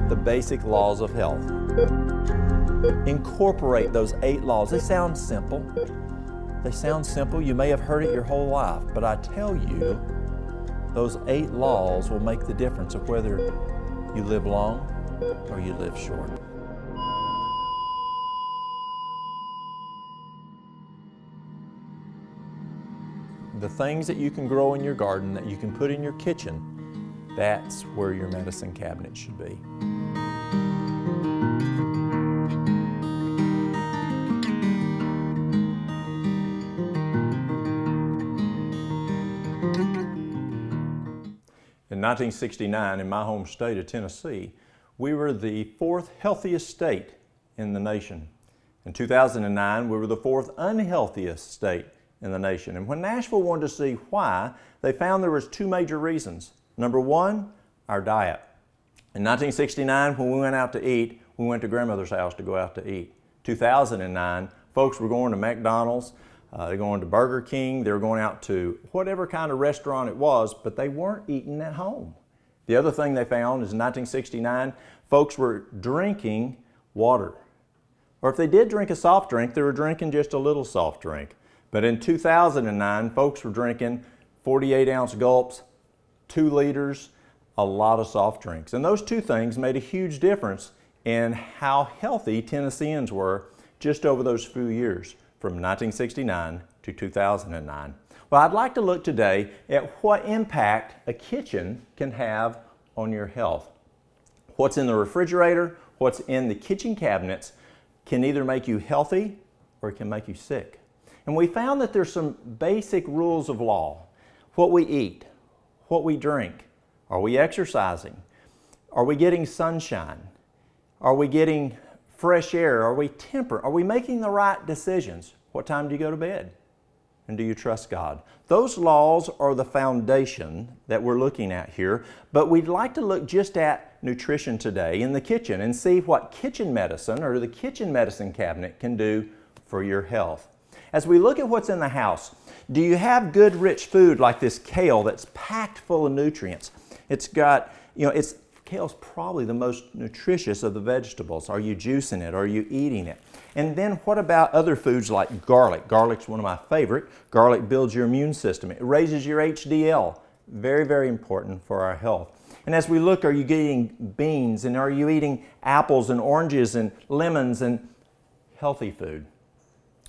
The basic laws of health. Incorporate those 8 laws. They sound simple. They sound simple. You may have heard it your whole life, but I tell you, those 8 laws will make the difference of whether you live long or you live short. The things that you can grow in your garden, that you can put in your kitchen, that's where your medicine cabinet should be. In 1969, in my home state of Tennessee, we were the 4th healthiest state in the nation. In 2009, we were the 4th unhealthiest state in the nation. And when Nashville wanted to see why, they found there was 2 major reasons. Number 1, our diet. In 1969, when we went out to eat, we went to grandmother's house to go out to eat. 2009, folks were going to McDonald's, they're going to Burger King, they were going out to whatever kind of restaurant it was, but they weren't eating at home. The other thing they found is in 1969, folks were drinking water. Or if they did drink a soft drink, they were drinking just a little soft drink. But in 2009, folks were drinking 48-ounce gulps, 2 liters, a lot of soft drinks. And those 2 things made a huge difference in how healthy Tennesseans were just over those few years, from 1969 to 2009. Well, I'd like to look today at what impact a kitchen can have on your health. What's in the refrigerator, what's in the kitchen cabinets can either make you healthy or it can make you sick. And we found that there's some basic rules of law. What we eat, what we drink, are we exercising? Are we getting sunshine? Are we getting fresh air? Are we temperate? Are we making the right decisions? What time do you go to bed? And do you trust God? Those laws are the foundation that we're looking at here, but we'd like to look just at nutrition today in the kitchen and see what kitchen medicine or the kitchen medicine cabinet can do for your health. As we look at what's in the house, do you have good rich food like this kale that's packed full of nutrients? It's got, kale's probably the most nutritious of the vegetables. Are you juicing it? Are you eating it? And then what about other foods like garlic? Garlic's one of my favorite. Garlic builds your immune system. It raises your HDL. Very, very important for our health. And as we look, are you eating beans? And are you eating apples and oranges and lemons and healthy food?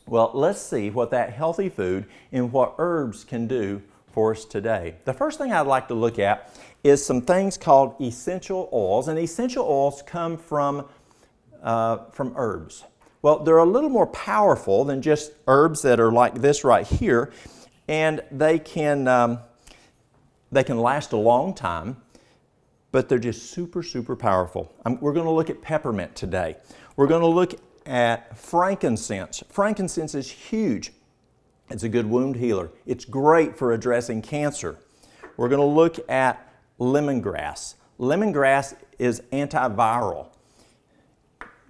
Well, let's see what that healthy food and what herbs can do for us today. The first thing I'd like to look at is some things called essential oils, and essential oils come from herbs. Well, they're a little more powerful than just herbs that are like this right here, and they can last a long time, but they're just super, super powerful. We're going to look at peppermint today. We're going to look at frankincense. Frankincense is huge. It's a good wound healer. It's great for addressing cancer. We're going to look at lemongrass. Lemongrass is antiviral.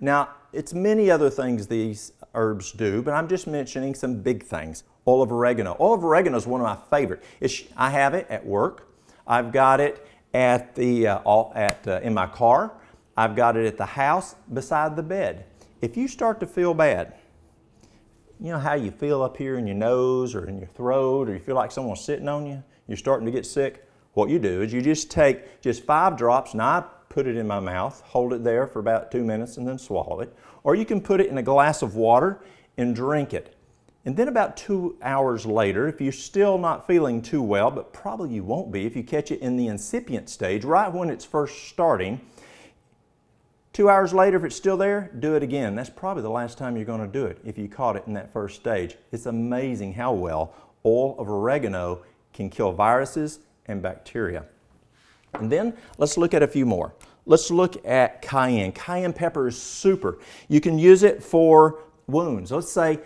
Now, it's many other things these herbs do, but I'm just mentioning some big things. Oil of oregano. Oil of oregano is one of my favorite. I have it at work. I've got it at in my car. I've got it at the house beside the bed. If you start to feel bad, you know how you feel up here in your nose or in your throat, or you feel like someone's sitting on you, you're starting to get sick, what you do is you just take just 5 drops, and I put it in my mouth, hold it there for about 2 minutes and then swallow it. Or you can put it in a glass of water and drink it. And then about 2 hours later, if you're still not feeling too well, but probably you won't be if you catch it in the incipient stage, right when it's first starting, 2 hours later, if it's still there, do it again. That's probably the last time you're going to do it if you caught it in that first stage. It's amazing how well oil of oregano can kill viruses and bacteria. And then let's look at a few more. Let's look at cayenne. Cayenne pepper is super. You can use it for wounds. Let's say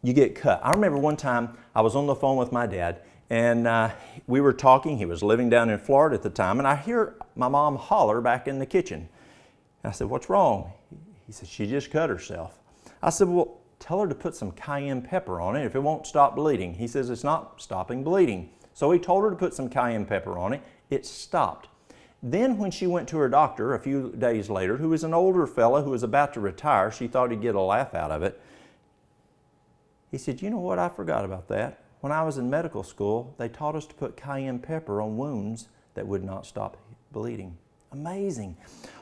you get cut. I remember one time I was on the phone with my dad, and we were talking. He was living down in Florida at the time, and I hear my mom holler back in the kitchen. I said, "What's wrong?" He said, "She just cut herself." I said, "Well, tell her to put some cayenne pepper on it if it won't stop bleeding." He says, "It's not stopping bleeding." So he told her to put some cayenne pepper on it. It stopped. Then when she went to her doctor a few days later, who was an older fellow who was about to retire, she thought he'd get a laugh out of it. He said, you know what, I forgot about that. When I was in medical school, they taught us to put cayenne pepper on wounds that would not stop bleeding. Amazing.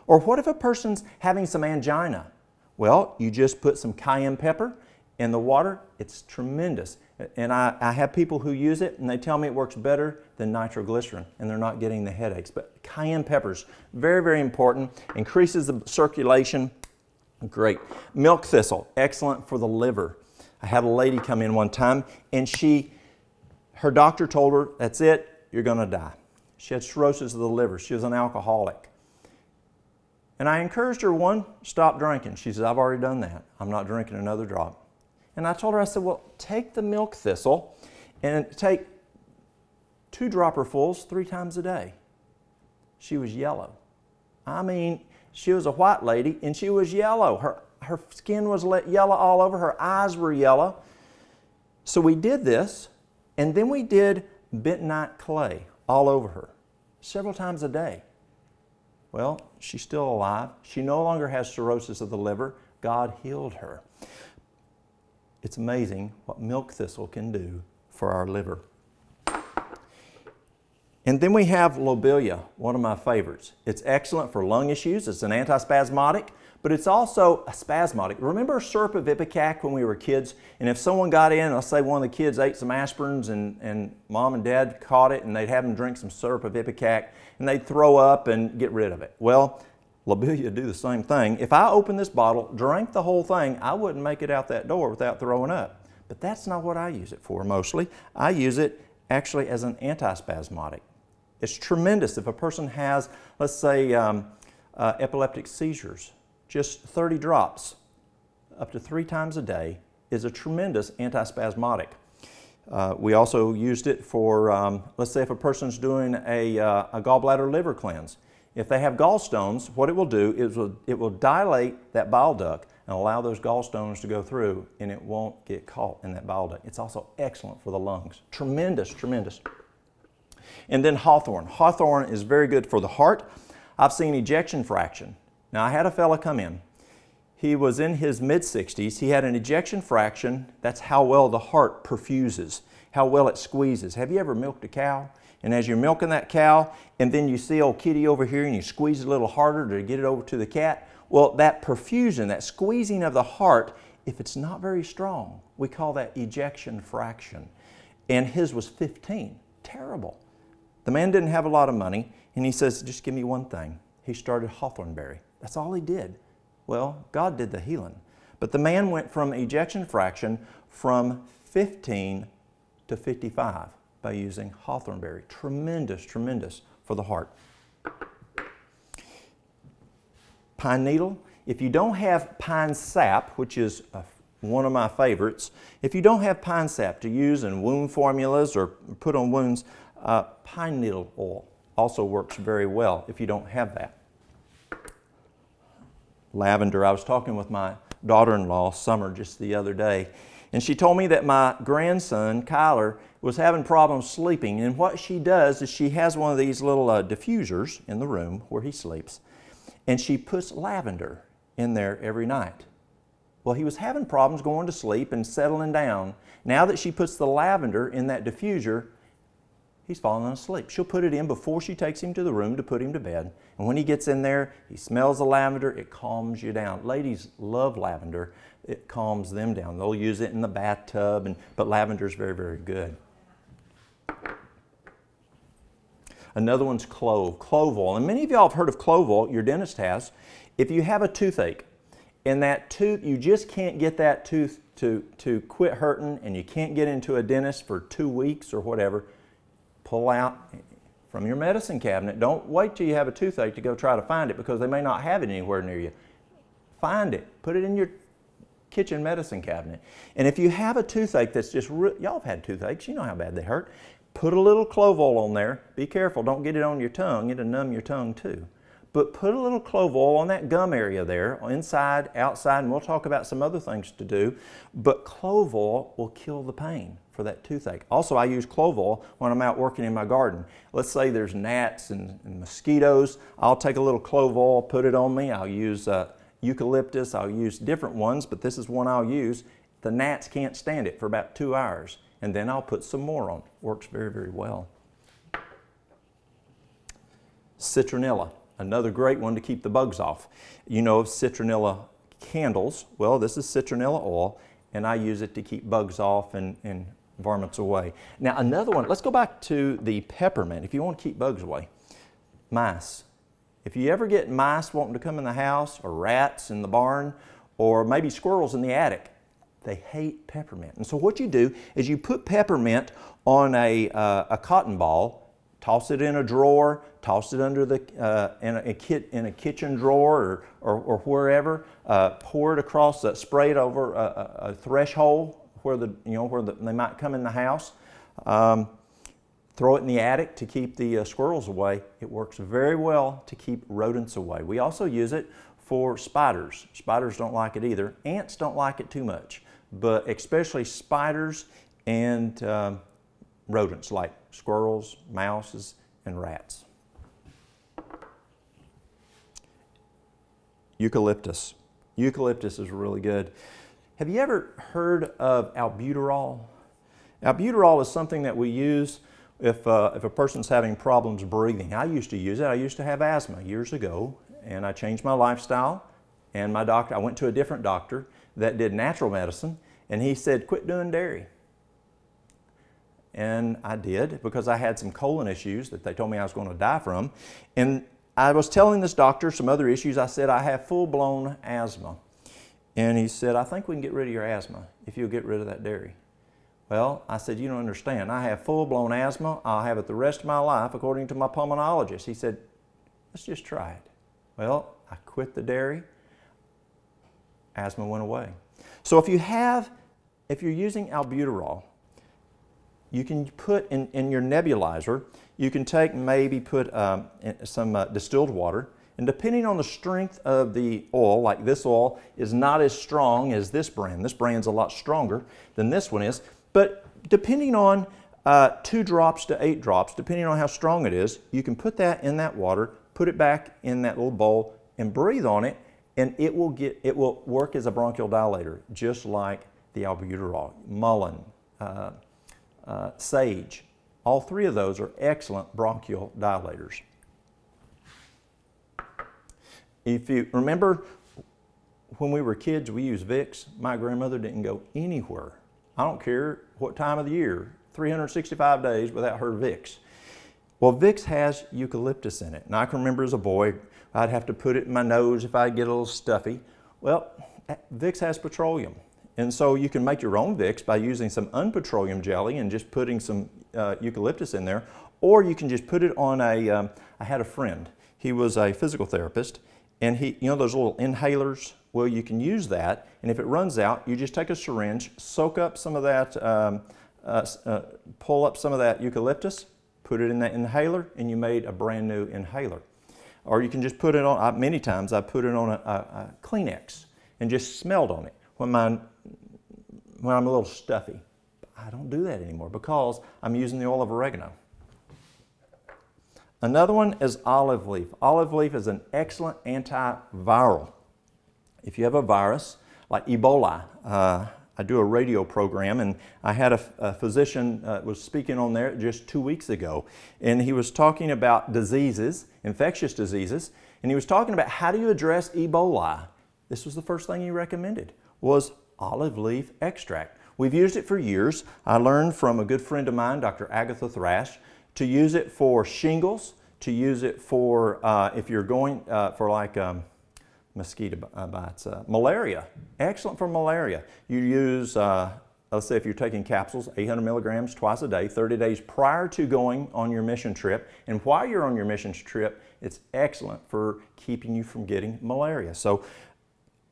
Or what if a person's having some angina? Well, you just put some cayenne pepper in the water. It's tremendous. And I have people who use it and they tell me it works better than nitroglycerin and they're not getting the headaches. But cayenne peppers, very, very important. Increases the circulation. Great. Milk thistle, excellent for the liver. I had a lady come in one time and her doctor told her, that's it, you're going to die. She had cirrhosis of the liver. She was an alcoholic. And I encouraged her, one, stop drinking. She says, I've already done that. I'm not drinking another drop. And I told her, I said, well, take the milk thistle and take 2 dropperfuls 3 times a day. She was yellow. I mean, she was a white lady and she was yellow. Her skin was yellow all over. Her eyes were yellow. So we did this, and then we did bentonite clay all over her several times a day. Well, she's still alive. She no longer has cirrhosis of the liver. God healed her. It's amazing what milk thistle can do for our liver. And then we have lobelia, one of my favorites. It's excellent for lung issues. It's an antispasmodic, but it's also a spasmodic. Remember syrup of ipecac when we were kids? And if someone got in, let's say one of the kids ate some aspirins and mom and dad caught it and they'd have them drink some syrup of ipecac and they'd throw up and get rid of it. Well, lobelia do the same thing. If I opened this bottle, drank the whole thing, I wouldn't make it out that door without throwing up. But that's not what I use it for mostly. I use it actually as an antispasmodic. It's tremendous if a person has, let's say, epileptic seizures. Just 30 drops up to 3 times a day is a tremendous antispasmodic. We also used it for, let's say if a person's doing a gallbladder liver cleanse. If they have gallstones, what it will do is it will dilate that bile duct and allow those gallstones to go through and it won't get caught in that bile duct. It's also excellent for the lungs. Tremendous, tremendous. And then hawthorn. Hawthorn is very good for the heart. I've seen ejection fraction. Now I had a fella come in. He was in his mid-60s. He had an ejection fraction. That's how well the heart perfuses, how well it squeezes. Have you ever milked a cow? And as you're milking that cow, and then you see old kitty over here and you squeeze it a little harder to get it over to the cat, well, that perfusion, that squeezing of the heart, if it's not very strong, we call that ejection fraction. And his was 15. Terrible. The man didn't have a lot of money, and he says, just give me one thing. He started hawthornberry. That's all he did. Well, God did the healing. But the man went from ejection fraction from 15 to 55 by using hawthornberry. Tremendous, tremendous for the heart. Pine needle. If you don't have pine sap, which is one of my favorites, if you don't have pine sap to use in wound formulas or put on wounds, pine needle oil also works very well if you don't have that. Lavender. I was talking with my daughter-in-law, Summer, just the other day, and she told me that my grandson, Kyler, was having problems sleeping, and what she does is she has one of these little diffusers in the room where he sleeps, and she puts lavender in there every night. Well, he was having problems going to sleep and settling down. Now that she puts the lavender in that diffuser, he's falling asleep. She'll put it in before she takes him to the room to put him to bed. And when he gets in there, he smells the lavender, it calms you down. Ladies love lavender. It calms them down. They'll use it in the bathtub, but lavender is very, very good. Another one's clove oil. And many of y'all have heard of clove oil, your dentist has. If you have a toothache, and that tooth, you just can't get that tooth to quit hurting, and you can't get into a dentist for 2 weeks or whatever, pull out from your medicine cabinet. Don't wait till you have a toothache to go try to find it because they may not have it anywhere near you. Find it. Put it in your kitchen medicine cabinet. And if you have a toothache that's just, y'all have had toothaches, you know how bad they hurt. Put a little clove oil on there. Be careful, don't get it on your tongue. It'll numb your tongue too. But put a little clove oil on that gum area there, inside, outside, and we'll talk about some other things to do. But clove oil will kill the pain for that toothache. Also, I use clove oil when I'm out working in my garden. Let's say there's gnats and mosquitoes. I'll take a little clove oil, put it on me. I'll use eucalyptus. I'll use different ones, but this is one I'll use. The gnats can't stand it for about 2 hours, and then I'll put some more on. Works very, very well. Citronella, another great one to keep the bugs off. You know of citronella candles. Well, this is citronella oil, and I use it to keep bugs off and varmints away. Now, another one, let's go back to the peppermint. If you want to keep bugs away, mice. If you ever get mice wanting to come in the house, or rats in the barn, or maybe squirrels in the attic, they hate peppermint. And so what you do is you put peppermint on a cotton ball, toss it in a drawer, toss it under the in a kitchen drawer or wherever. Pour it across, spray it over a threshold where they might come in the house. Throw it in the attic to keep the squirrels away. It works very well to keep rodents away. We also use it for spiders. Spiders don't like it either. Ants don't like it too much, but especially spiders and rodents like squirrels, mouses, and rats. Eucalyptus. Eucalyptus is really good. Have you ever heard of albuterol? Albuterol is something that we use if a person's having problems breathing. I used to use it. I used to have asthma years ago, and I changed my lifestyle. And I went to a different doctor that did natural medicine, and he said, quit doing dairy. And I did, because I had some colon issues that they told me I was going to die from. And I was telling this doctor some other issues. I said, I have full-blown asthma. And he said, I think we can get rid of your asthma if you'll get rid of that dairy. Well, I said, you don't understand. I have full-blown asthma. I'll have it the rest of my life, according to my pulmonologist. He said, let's just try it. Well, I quit the dairy. Asthma went away. So if you're using albuterol, you can put in your nebulizer, you can put some distilled water, and depending on the strength of the oil, like this oil is not as strong as this brand. This brand's a lot stronger than this one is, but depending on 2 drops to 8 drops, depending on how strong it is, you can put that in that water, put it back in that little bowl, and breathe on it, and it will work as a bronchial dilator, just like the albuterol. Mullein, sage, all 3 of those are excellent bronchial dilators. If you remember, when we were kids, we used Vicks. My grandmother didn't go anywhere. I don't care what time of the year, 365 days without her Vicks. Well, Vicks has eucalyptus in it. And I can remember as a boy, I'd have to put it in my nose if I'd get a little stuffy. Well, Vicks has petroleum. And so you can make your own Vicks by using some unpetroleum jelly and just putting some eucalyptus in there. Or you can just put it on I had a friend. He was a physical therapist. And those little inhalers, well, you can use that. And if it runs out, you just take a syringe, soak up some of that, pull up some of that eucalyptus, put it in that inhaler, and you made a brand new inhaler. Or you can just put it on, many times I put it on a Kleenex and just smelled on it when I'm a little stuffy. I don't do that anymore because I'm using the oil of oregano. Another one is olive leaf. Olive leaf is an excellent antiviral. If you have a virus like Ebola, I do a radio program, and I had a physician was speaking on there just 2 weeks ago, and he was talking about diseases, infectious diseases, and he was talking about how do you address Ebola. This was the first thing he recommended, was olive leaf extract. We've used it for years. I learned from a good friend of mine, Dr. Agatha Thrash, to use it for shingles, to use it for if you're going for like mosquito bites, malaria. Excellent for malaria. You use, let's say if you're taking capsules, 800 milligrams twice a day, 30 days prior to going on your mission trip. And while you're on your mission trip, it's excellent for keeping you from getting malaria. So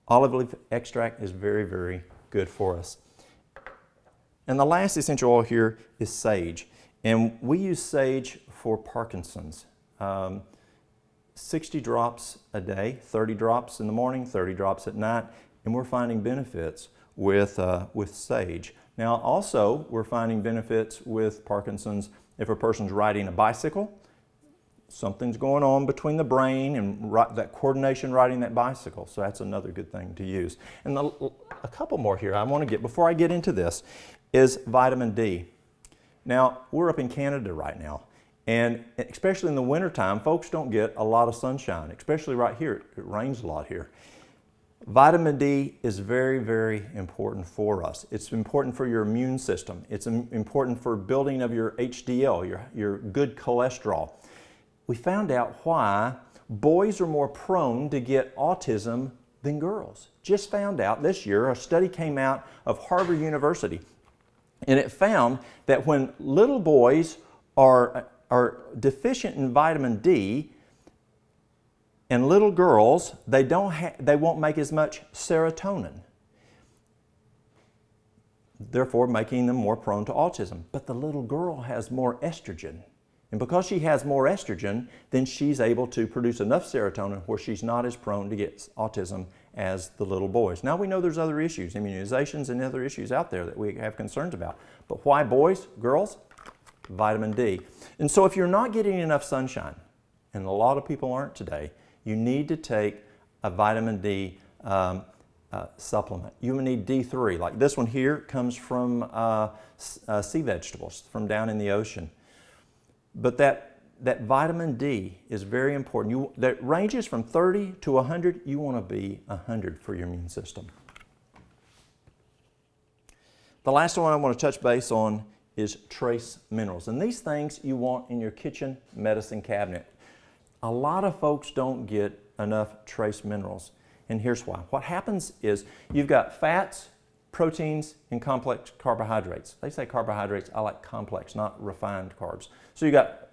olive leaf extract is very, very good for us. And the last essential oil here is sage. And we use sage for Parkinson's. 60 drops a day, 30 drops in the morning, 30 drops at night, and we're finding benefits with sage. Now also, we're finding benefits with Parkinson's if a person's riding a bicycle. Something's going on between the brain and that coordination riding that bicycle. So that's another good thing to use. And a couple more here I want to get, before I get into this, is vitamin D. Now, we're up in Canada right now, and especially in the wintertime, folks don't get a lot of sunshine, especially right here. It rains a lot here. Vitamin D is very, very important for us. It's important for your immune system. It's important for building of your HDL, your good cholesterol. We found out why boys are more prone to get autism than girls. Just found out this year, a study came out of Harvard University, and it found that when little boys are deficient in vitamin D, and little girls, they won't make as much serotonin, therefore making them more prone to autism. But the little girl has more estrogen. And because she has more estrogen, then she's able to produce enough serotonin where she's not as prone to get autism as the little boys. Now we know there's other issues, immunizations and other issues out there that we have concerns about. But why boys, girls? Vitamin D. And so if you're not getting enough sunshine, and a lot of people aren't today, you need to take a vitamin D supplement. You will need D3. Like this one here comes from sea vegetables from down in the ocean. But that vitamin D is very important. That ranges from 30 to 100. You want to be 100 for your immune system. The last one I want to touch base on is trace minerals. And these things you want in your kitchen medicine cabinet. A lot of folks don't get enough trace minerals. And here's why. What happens is you've got fats, proteins, and complex carbohydrates. They say carbohydrates, I like complex, not refined carbs. So you got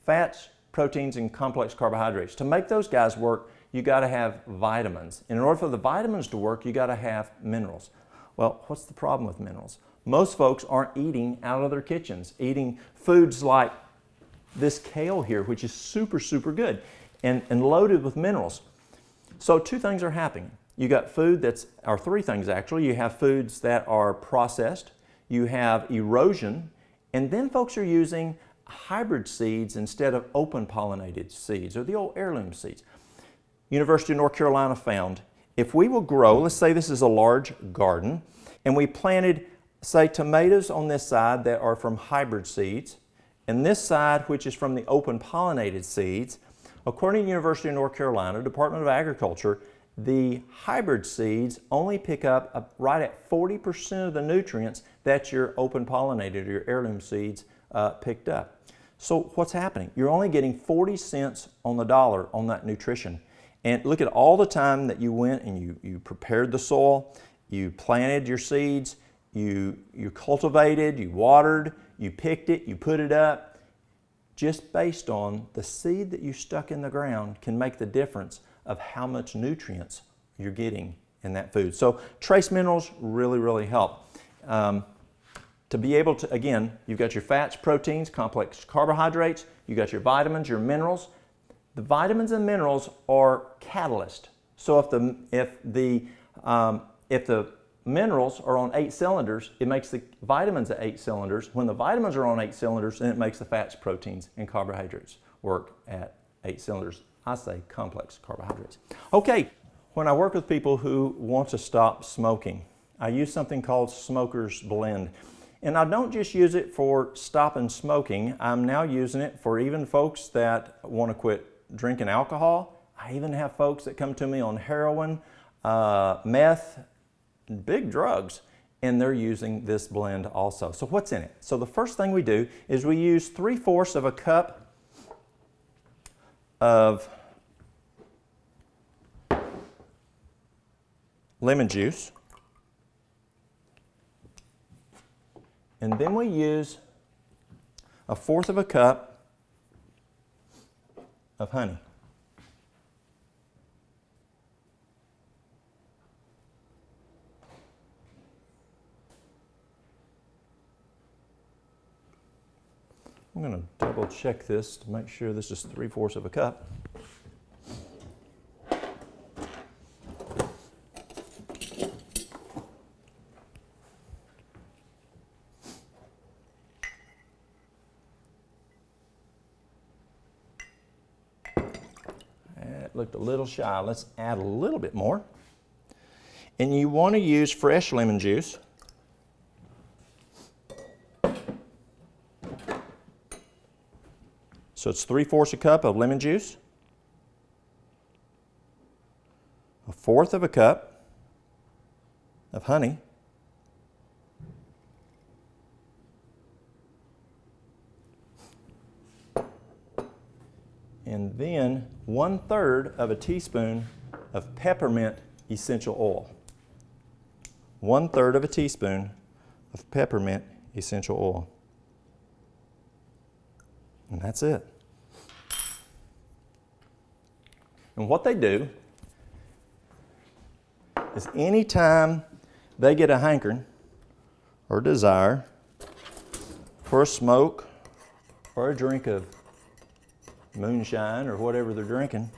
fats, proteins, and complex carbohydrates. To make those guys work, you got to have vitamins. And in order for the vitamins to work, you got to have minerals. Well, what's the problem with minerals? Most folks aren't eating out of their kitchens, eating foods like this kale here, which is super, super good and loaded with minerals. So two things are happening. You got food or three things actually. You have foods that are processed, you have erosion, and then folks are using hybrid seeds instead of open pollinated seeds or the old heirloom seeds. University of North Carolina found if we will grow, let's say this is a large garden, and we planted, say, tomatoes on this side that are from hybrid seeds, and this side, which is from the open pollinated seeds, according to the University of North Carolina, Department of Agriculture, the hybrid seeds only pick up right at 40% of the nutrients that your open pollinated or your heirloom seeds picked up. So what's happening? You're only getting 40 cents on the dollar on that nutrition. And look at all the time that you went and you prepared the soil, you planted your seeds, you cultivated, you watered, you picked it, you put it up. Just based on the seed that you stuck in the ground can make the difference of how much nutrients you're getting in that food. So trace minerals really, really help. To be able to, again, you've got your fats, proteins, complex carbohydrates, you've got your vitamins, your minerals. The vitamins and minerals are catalysts. So if the minerals are on 8 cylinders, it makes the vitamins at 8 cylinders. When the vitamins are on 8 cylinders, then it makes the fats, proteins, and carbohydrates work at 8 cylinders. I say complex carbohydrates. Okay, when I work with people who want to stop smoking, I use something called Smoker's Blend. And I don't just use it for stopping smoking. I'm now using it for even folks that want to quit drinking alcohol. I even have folks that come to me on heroin, meth, big drugs, and they're using this blend also. So what's in it? So the first thing we do is we use 3/4 of a cup of lemon juice. And then we use 1/4 of a cup of honey. I'm going to double check this to make sure this is 3/4 of a cup. That looked a little shy. Let's add a little bit more. And you want to use fresh lemon juice. So it's 3/4 a cup of lemon juice, 1/4 of a cup of honey, and then 1/3 of a teaspoon of peppermint essential oil. 1/3 of a teaspoon of peppermint essential oil. And that's it. And what they do is anytime they get a hankering or desire for a smoke or a drink of moonshine or whatever they're drinking,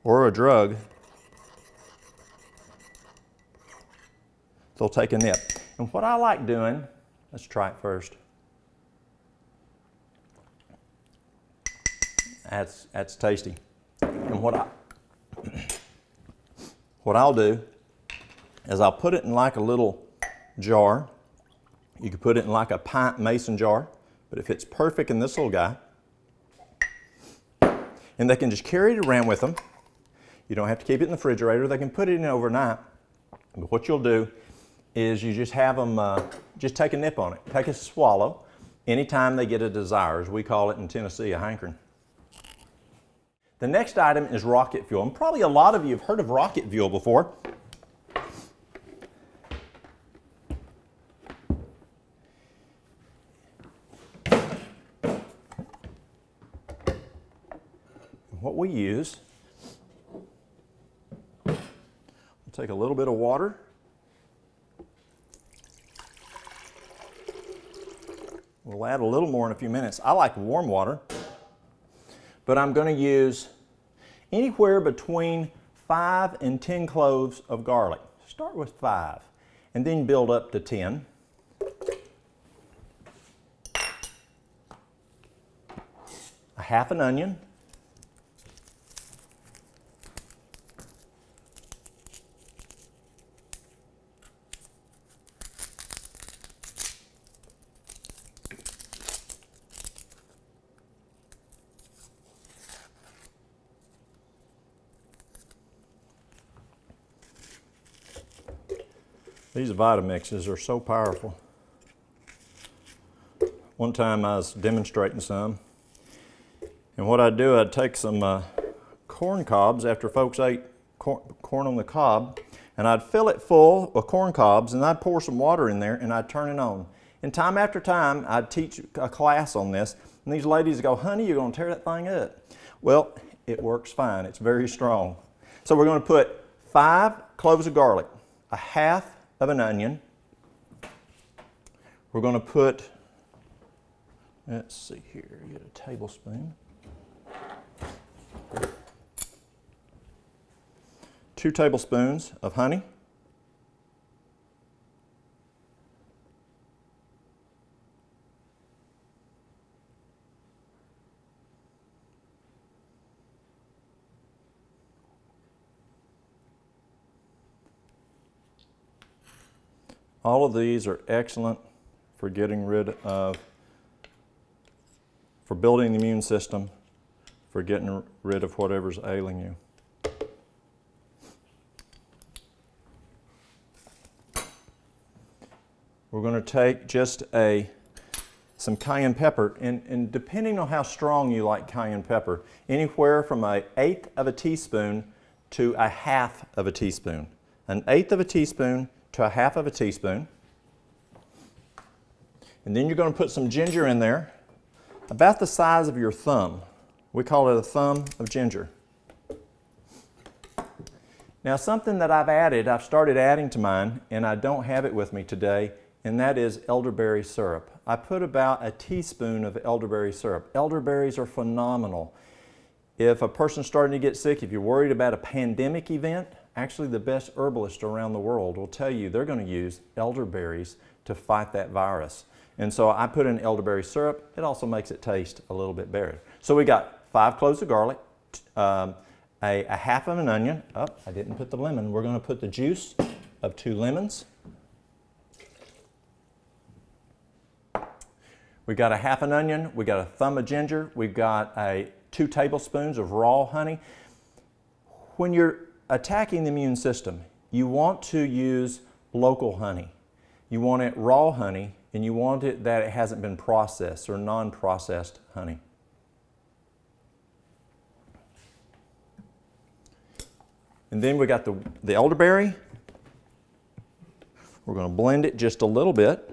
or a drug, they'll take a nip. And what I like doing, let's try it first. That's tasty. And what I'll do is I'll put it in like a little jar. You could put it in like a pint mason jar, but it fits perfect in this little guy. And they can just carry it around with them. You don't have to keep it in the refrigerator. They can put it in overnight. But what you'll do is you just have them, just take a nip on it. Take a swallow anytime they get a desire, as we call it in Tennessee, a hankering. The next item is rocket fuel. And probably a lot of you have heard of rocket fuel before. What we use, we'll take a little bit of water. We'll add a little more in a few minutes. I like warm water. But I'm going to use anywhere between 5 and 10 cloves of garlic. Start with 5 and then build up to 10. A half an onion. These Vitamixes are so powerful. One time I was demonstrating some, and what I'd do, I'd take some corn cobs after folks ate corn on the cob, and I'd fill it full of corn cobs, and I'd pour some water in there, and I'd turn it on. And time after time, I'd teach a class on this, and these ladies would go, "Honey, you're going to tear that thing up." Well, it works fine. It's very strong. So we're going to put 5 cloves of garlic, a half of an onion. We're going to put, let's see here, get a tablespoon. 2 tablespoons of honey. All of these are excellent for getting rid of, for building the immune system, for getting rid of whatever's ailing you. We're going to take just some cayenne pepper, and depending on how strong you like cayenne pepper, anywhere from 1/8 of a teaspoon to 1/2 of a teaspoon. 1/8 of a teaspoon to 1/2 of a teaspoon. And then you're going to put some ginger in there, about the size of your thumb. We call it a thumb of ginger. Now something that I've started adding to mine, and I don't have it with me today, and that is elderberry syrup. I put about a teaspoon of elderberry syrup. Elderberries are phenomenal. If a person's starting to get sick, if you're worried about a pandemic event, actually the best herbalists around the world will tell you they're going to use elderberries to fight that virus. And so I put in elderberry syrup. It also makes it taste a little bit better. So we got 5 cloves of garlic, a half of an onion. Oh, I didn't put the lemon. We're going to put the juice of 2 lemons. We got a half an onion. We got a thumb of ginger. We've got 2 tablespoons of raw honey. When you're attacking the immune system, you want to use local honey. You want it raw honey, and you want it that it hasn't been processed or non-processed honey. And then we got the elderberry. We're going to blend it just a little bit.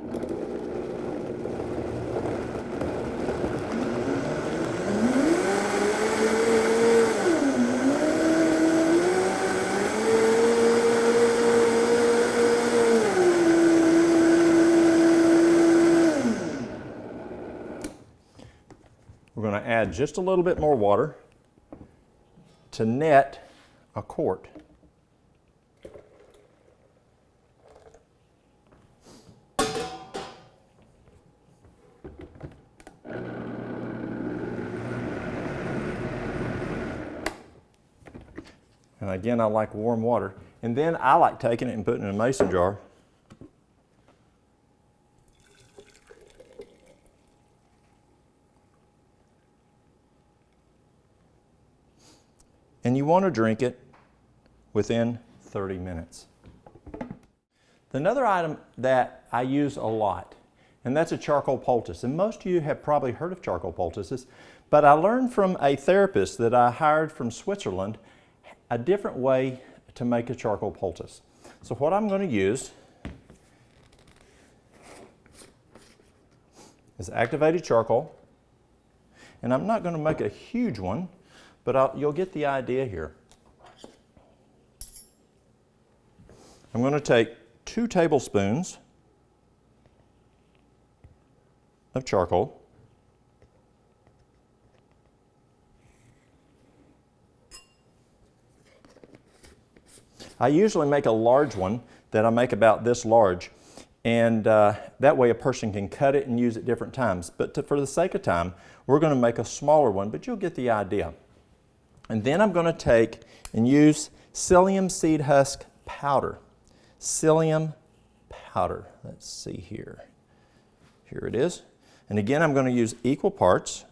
We're going to add just a little bit more water to net a quart. And again, I like warm water. And then I like taking it and putting it in a mason jar. And you want to drink it within 30 minutes. Another item that I use a lot, and that's a charcoal poultice. And most of you have probably heard of charcoal poultices, but I learned from a therapist that I hired from Switzerland a different way to make a charcoal poultice. So what I'm going to use is activated charcoal, and I'm not going to make a huge one, but you'll get the idea here. I'm going to take 2 tablespoons of charcoal. I usually make a large one that I make about this large, and that way a person can cut it and use it different times. But for the sake of time, we're going to make a smaller one, but you'll get the idea. And then I'm going to take and use psyllium seed husk powder. Psyllium powder. Let's see here. Here it is. And again, I'm going to use equal parts.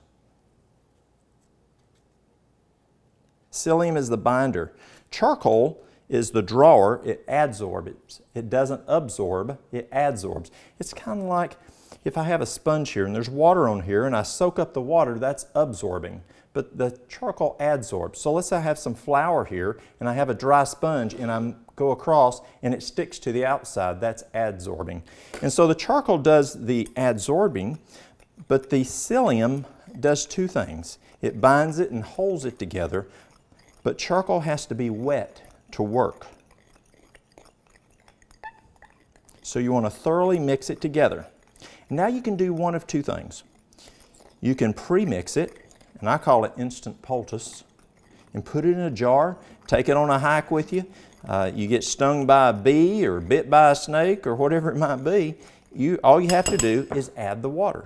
Psyllium is the binder. Charcoal is the drawer. It adsorbs. It doesn't absorb, it adsorbs. It's kind of like if I have a sponge here and there's water on here and I soak up the water, that's absorbing. But the charcoal adsorbs. So let's say I have some flour here and I have a dry sponge and I go across and it sticks to the outside. That's adsorbing. And so the charcoal does the adsorbing, but the psyllium does 2 things. It binds it and holds it together, but charcoal has to be wet to work. So you want to thoroughly mix it together. Now you can do one of 2 things. You can pre-mix it, and I call it instant poultice, and put it in a jar, take it on a hike with you. You get stung by a bee or bit by a snake or whatever it might be, all you have to do is add the water.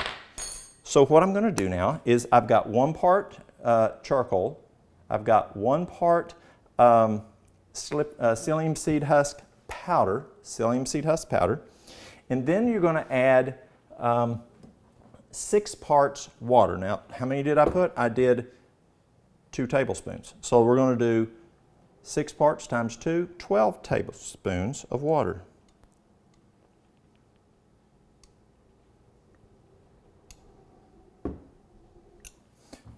So what I'm going to do now is I've got 1 part charcoal, I've got 1 part psyllium seed husk powder, and then you're going to add 6 parts water. Now, how many did I put? I did 2 tablespoons. So we're going to do 6 parts times 2, 12 tablespoons of water.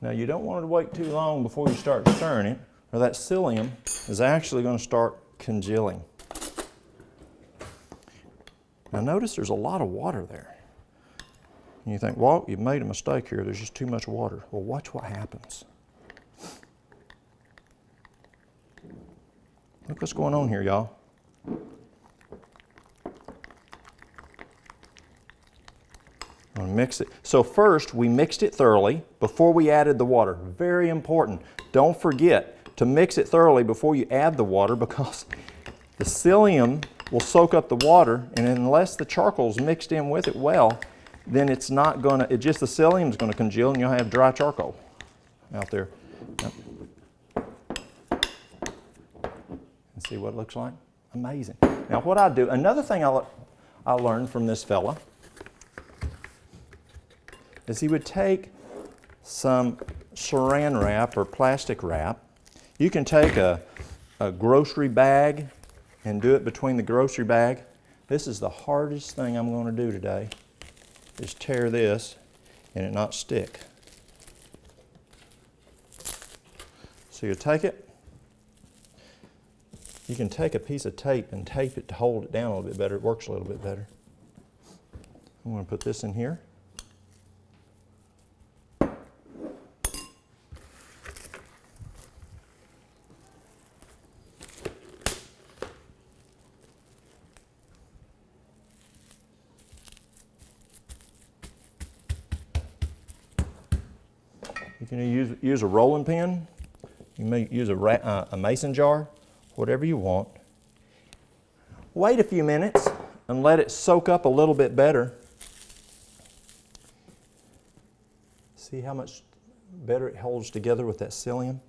Now, you don't want to wait too long before you start stirring it, or that psyllium is actually going to start congealing. Now, notice there's a lot of water there. And you think, well, you've made a mistake here. There's just too much water. Well, watch what happens. Look what's going on here, y'all. I'm going to mix it. So first, we mixed it thoroughly before we added the water. Very important. Don't forget to mix it thoroughly before you add the water, because the psyllium will soak up the water, and unless the charcoal's mixed in with it well, then it's not going to, the psyllium is going to congeal and you'll have dry charcoal out there. And see what it looks like? Amazing. Now what I do, another thing I learned from this fella is he would take some saran wrap or plastic wrap. You can take a grocery bag and do it between the grocery bag. This is the hardest thing I'm going to do today, is tear this and it not stick. So you take it. You can take a piece of tape and tape it to hold it down a little bit better. It works a little bit better. I'm going to put this in here. You can use a rolling pin. You may use a mason jar, whatever you want. Wait a few minutes and let it soak up a little bit better. See how much better it holds together with that psyllium?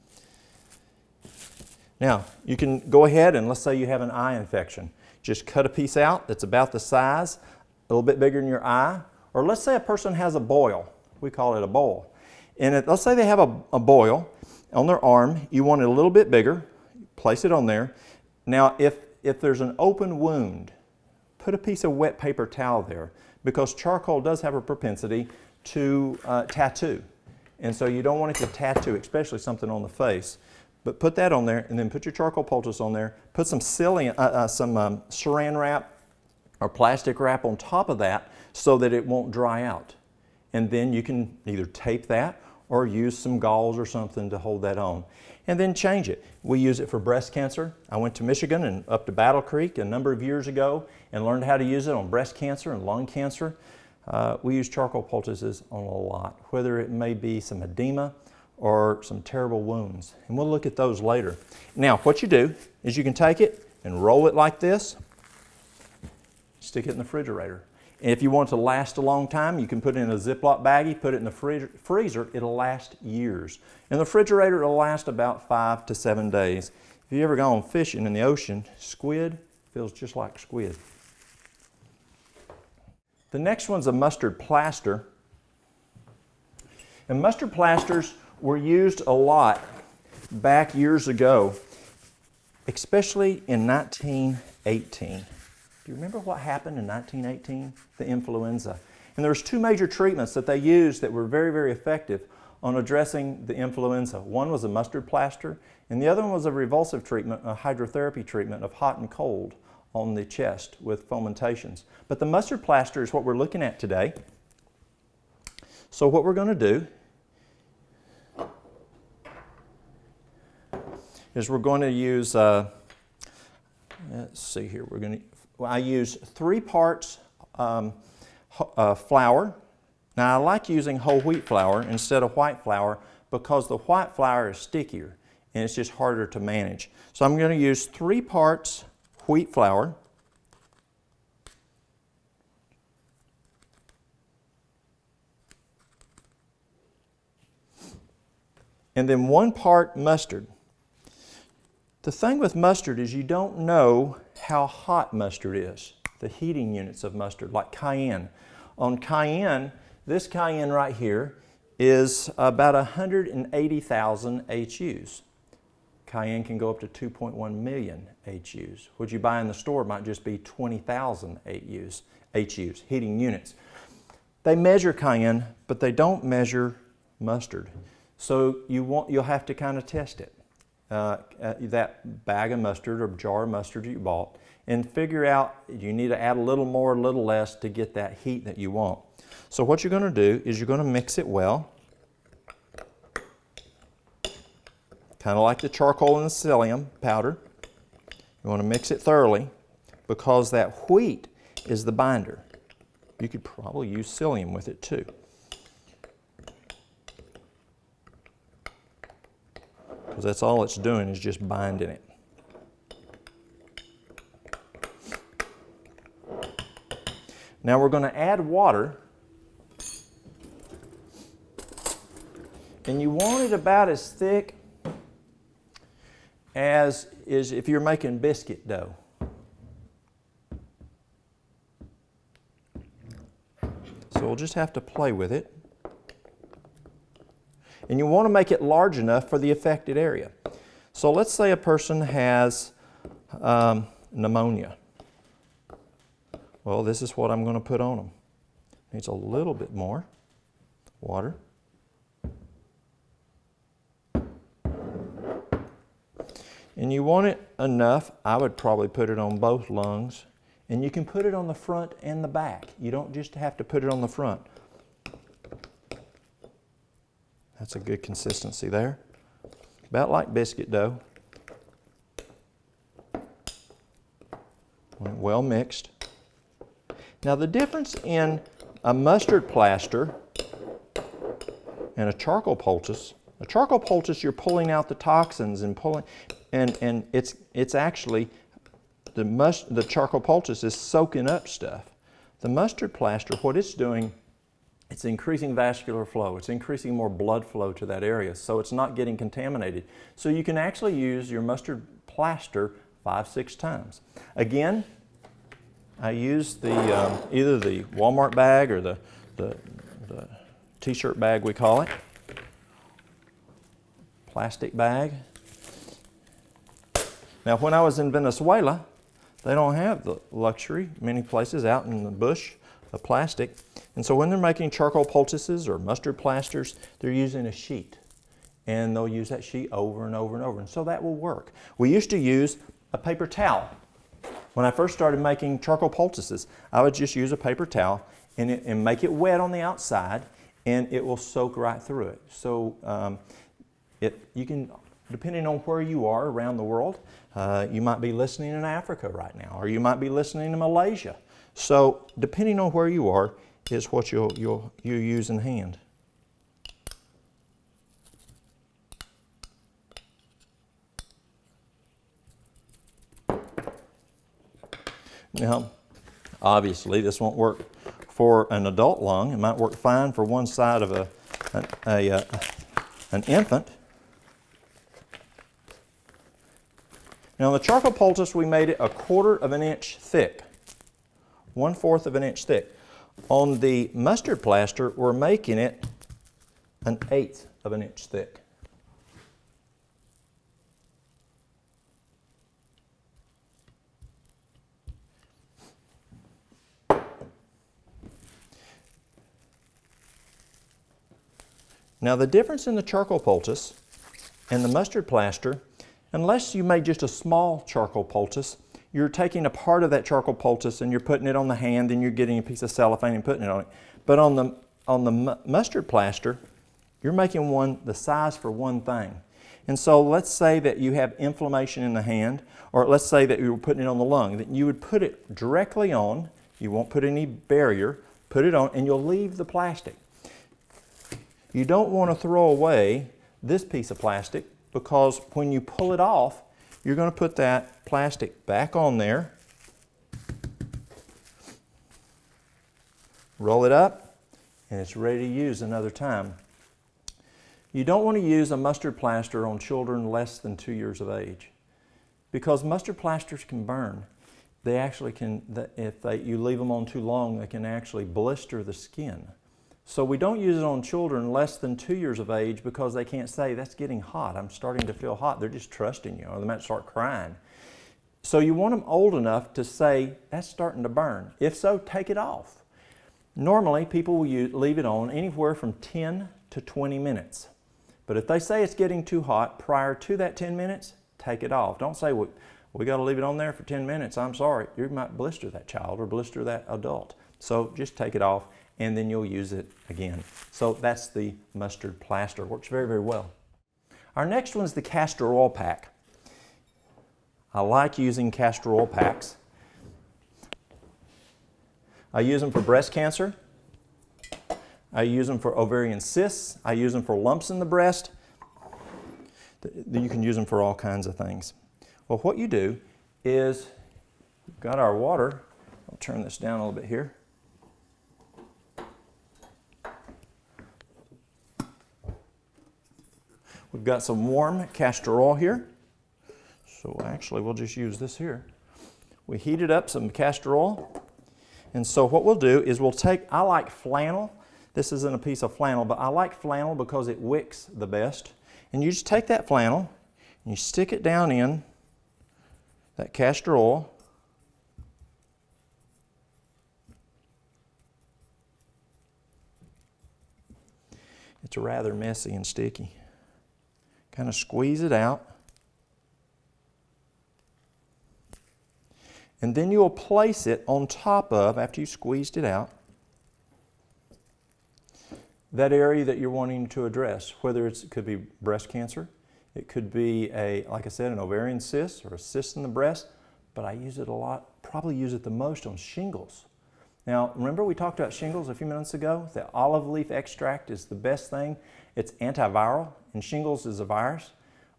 Now, you can go ahead and let's say you have an eye infection. Just cut a piece out that's about the size, a little bit bigger than your eye. Or let's say a person has a boil. We call it a boil. And let's say they have a boil on their arm. You want it a little bit bigger. Place it on there. Now, if there's an open wound, put a piece of wet paper towel there, because charcoal does have a propensity to tattoo. And so you don't want it to tattoo, especially something on the face. But put that on there, and then put your charcoal poultice on there. Put some saran wrap or plastic wrap on top of that so that it won't dry out. And then you can either tape that or use some gauze or something to hold that on. And then change it. We use it for breast cancer. I went to Michigan and up to Battle Creek a number of years ago and learned how to use it on breast cancer and lung cancer. We use charcoal poultices on a lot, whether it may be some edema or some terrible wounds. And we'll look at those later. Now, what you do is you can take it and roll it like this, stick it in the refrigerator. And if you want it to last a long time, you can put it in a Ziploc baggie, put it in the freezer. It'll last years. In the refrigerator, it'll last about 5 to 7 days. If you've ever gone fishing in the ocean, squid feels just like squid. The next one's a mustard plaster. And mustard plasters were used a lot back years ago, especially in 1918. Do you remember what happened in 1918? The influenza. And there was two major treatments that they used that were very, very effective on addressing the influenza. One was a mustard plaster, and the other one was a revulsive treatment, a hydrotherapy treatment of hot and cold on the chest with fomentations. But the mustard plaster is what we're looking at today. So what we're going to do is we're going to use, let's see here, I use 3 parts flour. Now I like using whole wheat flour instead of white flour because the white flour is stickier and it's just harder to manage. So I'm going to use 3 parts wheat flour. And then 1 part mustard. The thing with mustard is you don't know how hot mustard is, the heating units of mustard, like cayenne. On cayenne, this cayenne right here is about 180,000 HUs. Cayenne can go up to 2.1 million HUs. What you buy in the store might just be 20,000 HUs, heating units. They measure cayenne, but they don't measure mustard. So you'll have to kind of test it. That bag of mustard or jar of mustard you bought, and figure out you need to add a little more, a little less to get that heat that you want. So what you're going to do is you're going to mix it well, kind of like the charcoal and the psyllium powder. You want to mix it thoroughly because that wheat is the binder. You could probably use psyllium with it too. Because that's all it's doing is just binding it. Now we're going to add water, and you want it about as thick as is if you're making biscuit dough. So we'll just have to play with it. And you want to make it large enough for the affected area. So let's say a person has pneumonia. Well, this is what I'm going to put on them. Needs a little bit more water. And you want it enough, I would probably put it on both lungs. And you can put it on the front and the back. You don't just have to put it on the front. That's a good consistency there. About like biscuit dough. Well mixed. Now the difference in a mustard plaster and a charcoal poultice, you're pulling out the toxins and pulling, and it's actually, the charcoal poultice is soaking up stuff. The mustard plaster, what it's doing, it's increasing vascular flow. It's increasing more blood flow to that area, so it's not getting contaminated. So you can actually use your mustard plaster 5-6 times. Again, I use the either the Walmart bag or the t-shirt bag, we call it. Plastic bag. Now when I was in Venezuela, they don't have the luxury, many places out in the bush, of plastic. And so when they're making charcoal poultices or mustard plasters, they're using a sheet. And they'll use that sheet over and over and over. And so that will work. We used to use a paper towel. When I first started making charcoal poultices, I would just use a paper towel and make it wet on the outside, and it will soak right through it. So you can, depending on where you are around the world, you might be listening in Africa right now, or you might be listening in Malaysia. So depending on where you are is what you use in hand. Now, obviously, this won't work for an adult lung. It might work fine for one side of an infant. Now, on the charcoal poultice, we made it 1/4 of an inch thick, 1/4 of an inch thick. On the mustard plaster, we're making it 1/8 of an inch thick. Now the difference in the charcoal poultice and the mustard plaster, unless you made just a small charcoal poultice, you're taking a part of that charcoal poultice and you're putting it on the hand and you're getting a piece of cellophane and putting it on it. But on the mustard plaster, you're making one the size for one thing. And so let's say that you have inflammation in the hand, or let's say that you were putting it on the lung, that you would put it directly on, you won't put any barrier, put it on, and you'll leave the plastic. You don't want to throw away this piece of plastic, because when you pull it off, you're going to put that plastic back on there, roll it up, and it's ready to use another time. You don't want to use a mustard plaster on children less than 2 years of age, because mustard plasters can burn. They actually can, if you leave them on too long, they can actually blister the skin. So we don't use it on children less than 2 years of age, because they can't say, that's getting hot, I'm starting to feel hot. They're just trusting you, or they might start crying. So you want them old enough to say, that's starting to burn. If so, take it off. Normally, people will leave it on anywhere from 10 to 20 minutes. But if they say it's getting too hot prior to that 10 minutes, take it off. Don't say, well, we got to leave it on there for 10 minutes. I'm sorry. You might blister that child or blister that adult. So just take it off, and then you'll use it again. So that's the mustard plaster. Works very, very well. Our next one is the castor oil pack. I like using castor oil packs. I use them for breast cancer. I use them for ovarian cysts. I use them for lumps in the breast. You can use them for all kinds of things. Well, what you do is, we've got our water. I'll turn this down a little bit here. We've got some warm castor oil here. So actually we'll just use this here. We heated up some castor oil. And so what we'll do is we'll take, I like flannel. This isn't a piece of flannel, but I like flannel because it wicks the best. And you just take that flannel and you stick it down in that castor oil. It's rather messy and sticky. Kind of squeeze it out. And then you'll place it on top of, after you've squeezed it out, that area that you're wanting to address, whether it could be breast cancer, it could be like I said, an ovarian cyst or a cyst in the breast, but I use it a lot, probably use it the most on shingles. Now, remember we talked about shingles a few minutes ago? The olive leaf extract is the best thing. It's antiviral, and shingles is a virus.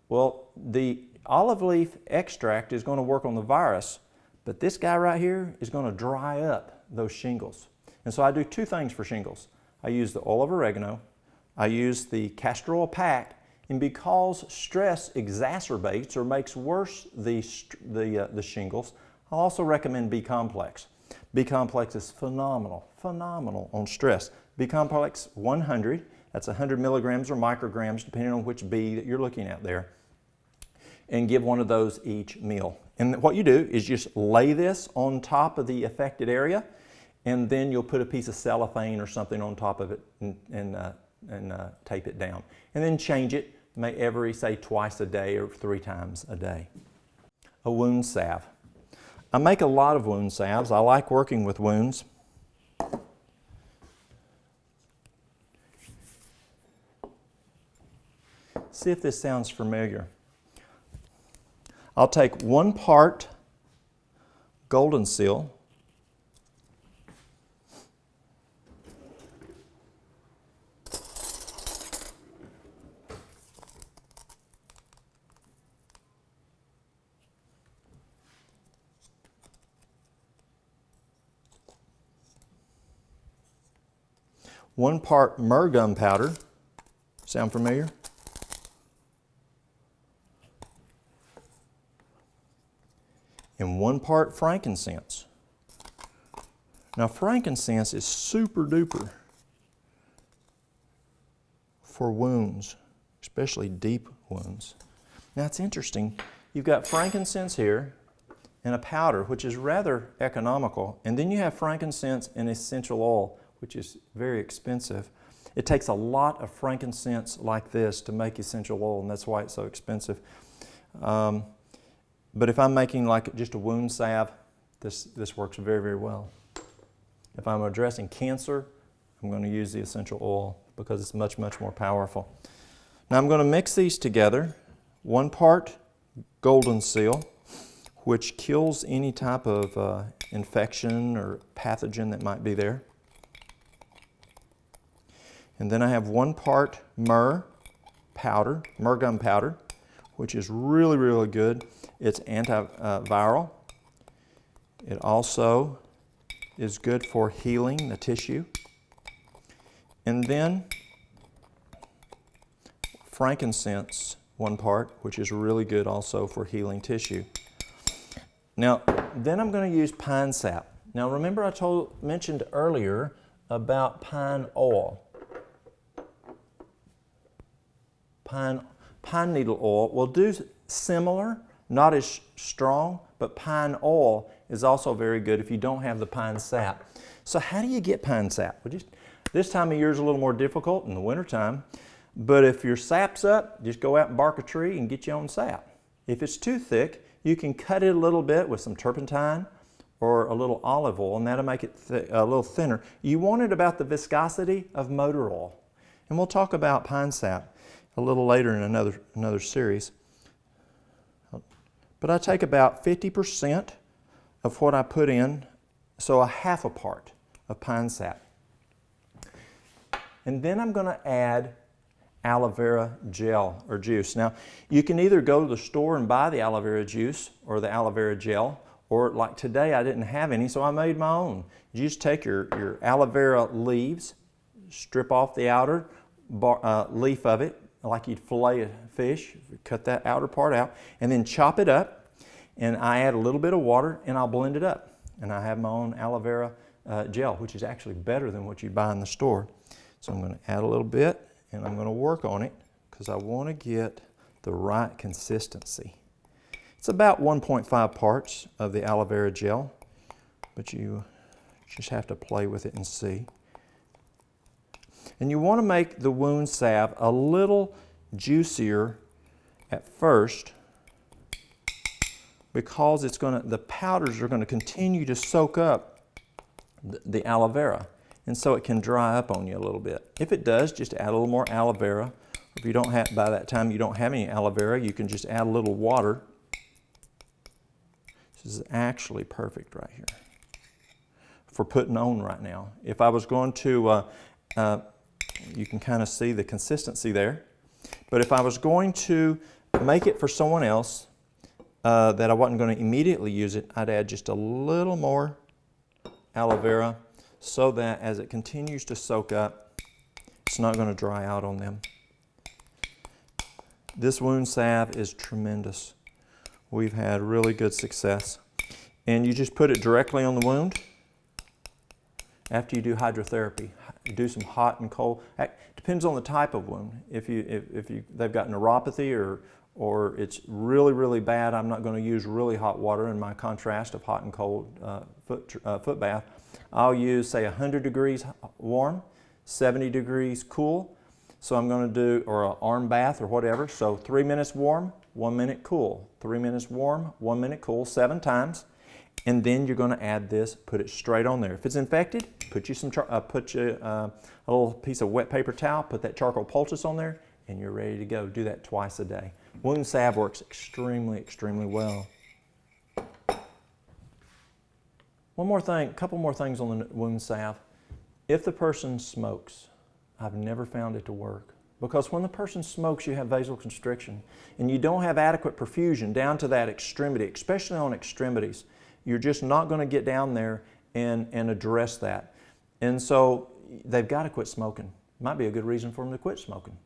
Well, the olive leaf extract is going to work on the virus, but this guy right here is going to dry up those shingles. And so I do two things for shingles. I use the oil of oregano, I use the castor oil pack, and because stress exacerbates or makes worse the shingles, I'll also recommend B-complex. B-complex is phenomenal on stress. B-complex 100, that's 100 milligrams or micrograms, depending on which B that you're looking at there. And give one of those each meal. And what you do is just lay this on top of the affected area, and then you'll put a piece of cellophane or something on top of it and tape it down. And then change it every, say, twice a day or 3 times a day. A wound salve. I make a lot of wound salves. I like working with wounds. See if this sounds familiar. I'll take 1 part golden seal, one part myrrh gum powder. Sound familiar? And 1 part frankincense. Now frankincense is super duper for wounds, especially deep wounds. Now it's interesting, you've got frankincense here and a powder, which is rather economical, and then you have frankincense and essential oil, which is very expensive. It takes a lot of frankincense like this to make essential oil, and that's why it's so expensive. But if I'm making like just a wound salve, this works very, very well. If I'm addressing cancer, I'm going to use the essential oil because it's much, much more powerful. Now I'm going to mix these together. 1 part golden seal, which kills any type of infection or pathogen that might be there. And then I have 1 part myrrh powder, myrrh gum powder, which is really, really good. It's antiviral. It also is good for healing the tissue. And then frankincense, 1 part, which is really good also for healing tissue. Now, then I'm going to use pine sap. Now remember I mentioned earlier about pine oil. Pine needle oil will do similar, not as strong, but pine oil is also very good if you don't have the pine sap. So how do you get pine sap? Well, this time of year is a little more difficult in the wintertime, but if your sap's up, just go out and bark a tree and get your own sap. If it's too thick, you can cut it a little bit with some turpentine or a little olive oil, and that'll make it a little thinner. You want it about the viscosity of motor oil. And we'll talk about pine sap a little later in another series. But I take about 50% of what I put in, so a half a part of pine sap. And then I'm going to add aloe vera gel or juice. Now, you can either go to the store and buy the aloe vera juice or the aloe vera gel, or like today I didn't have any, so I made my own. You just take your aloe vera leaves, strip off the outer leaf of it, like you'd fillet a fish, cut that outer part out, and then chop it up, and I add a little bit of water, and I'll blend it up. And I have my own aloe vera gel, which is actually better than what you'd buy in the store. So I'm going to add a little bit, and I'm going to work on it because I want to get the right consistency. It's about 1.5 parts of the aloe vera gel, but you just have to play with it and see. And you want to make the wound salve a little juicier at first because the powders are going to continue to soak up the aloe vera, and so it can dry up on you a little bit. If it does, just add a little more aloe vera. If you don't have, by that time you don't have any aloe vera, you can just add a little water. This is actually perfect right here for putting on right now. If I was going to, you can kind of see the consistency there, but if I was going to make it for someone else that I wasn't going to immediately use it, I'd add just a little more aloe vera so that as it continues to soak up, it's not going to dry out on them. This wound salve is tremendous. We've had really good success. And you just put it directly on the wound. After you do hydrotherapy, you do some hot and cold. It depends on the type of wound. If they've got neuropathy or it's really, really bad, I'm not going to use really hot water in my contrast of hot and cold foot bath. I'll use, say, 100 degrees warm, 70 degrees cool. So I'm going to do, or an arm bath or whatever. So 3 minutes warm, 1 minute cool. 3 minutes warm, 1 minute cool, 7 times. And then you're going to add this, put it straight on there. If it's infected, put you a little piece of wet paper towel, put that charcoal poultice on there, and you're ready to go. Do that twice a day. Wound salve works extremely, extremely well. One more thing, a couple more things on the wound salve. If the person smokes, I've never found it to work. Because when the person smokes, you have vasoconstriction, and you don't have adequate perfusion down to that extremity, especially on extremities. You're just not going to get down there and address that. And so they've got to quit smoking. Might be a good reason for them to quit smoking.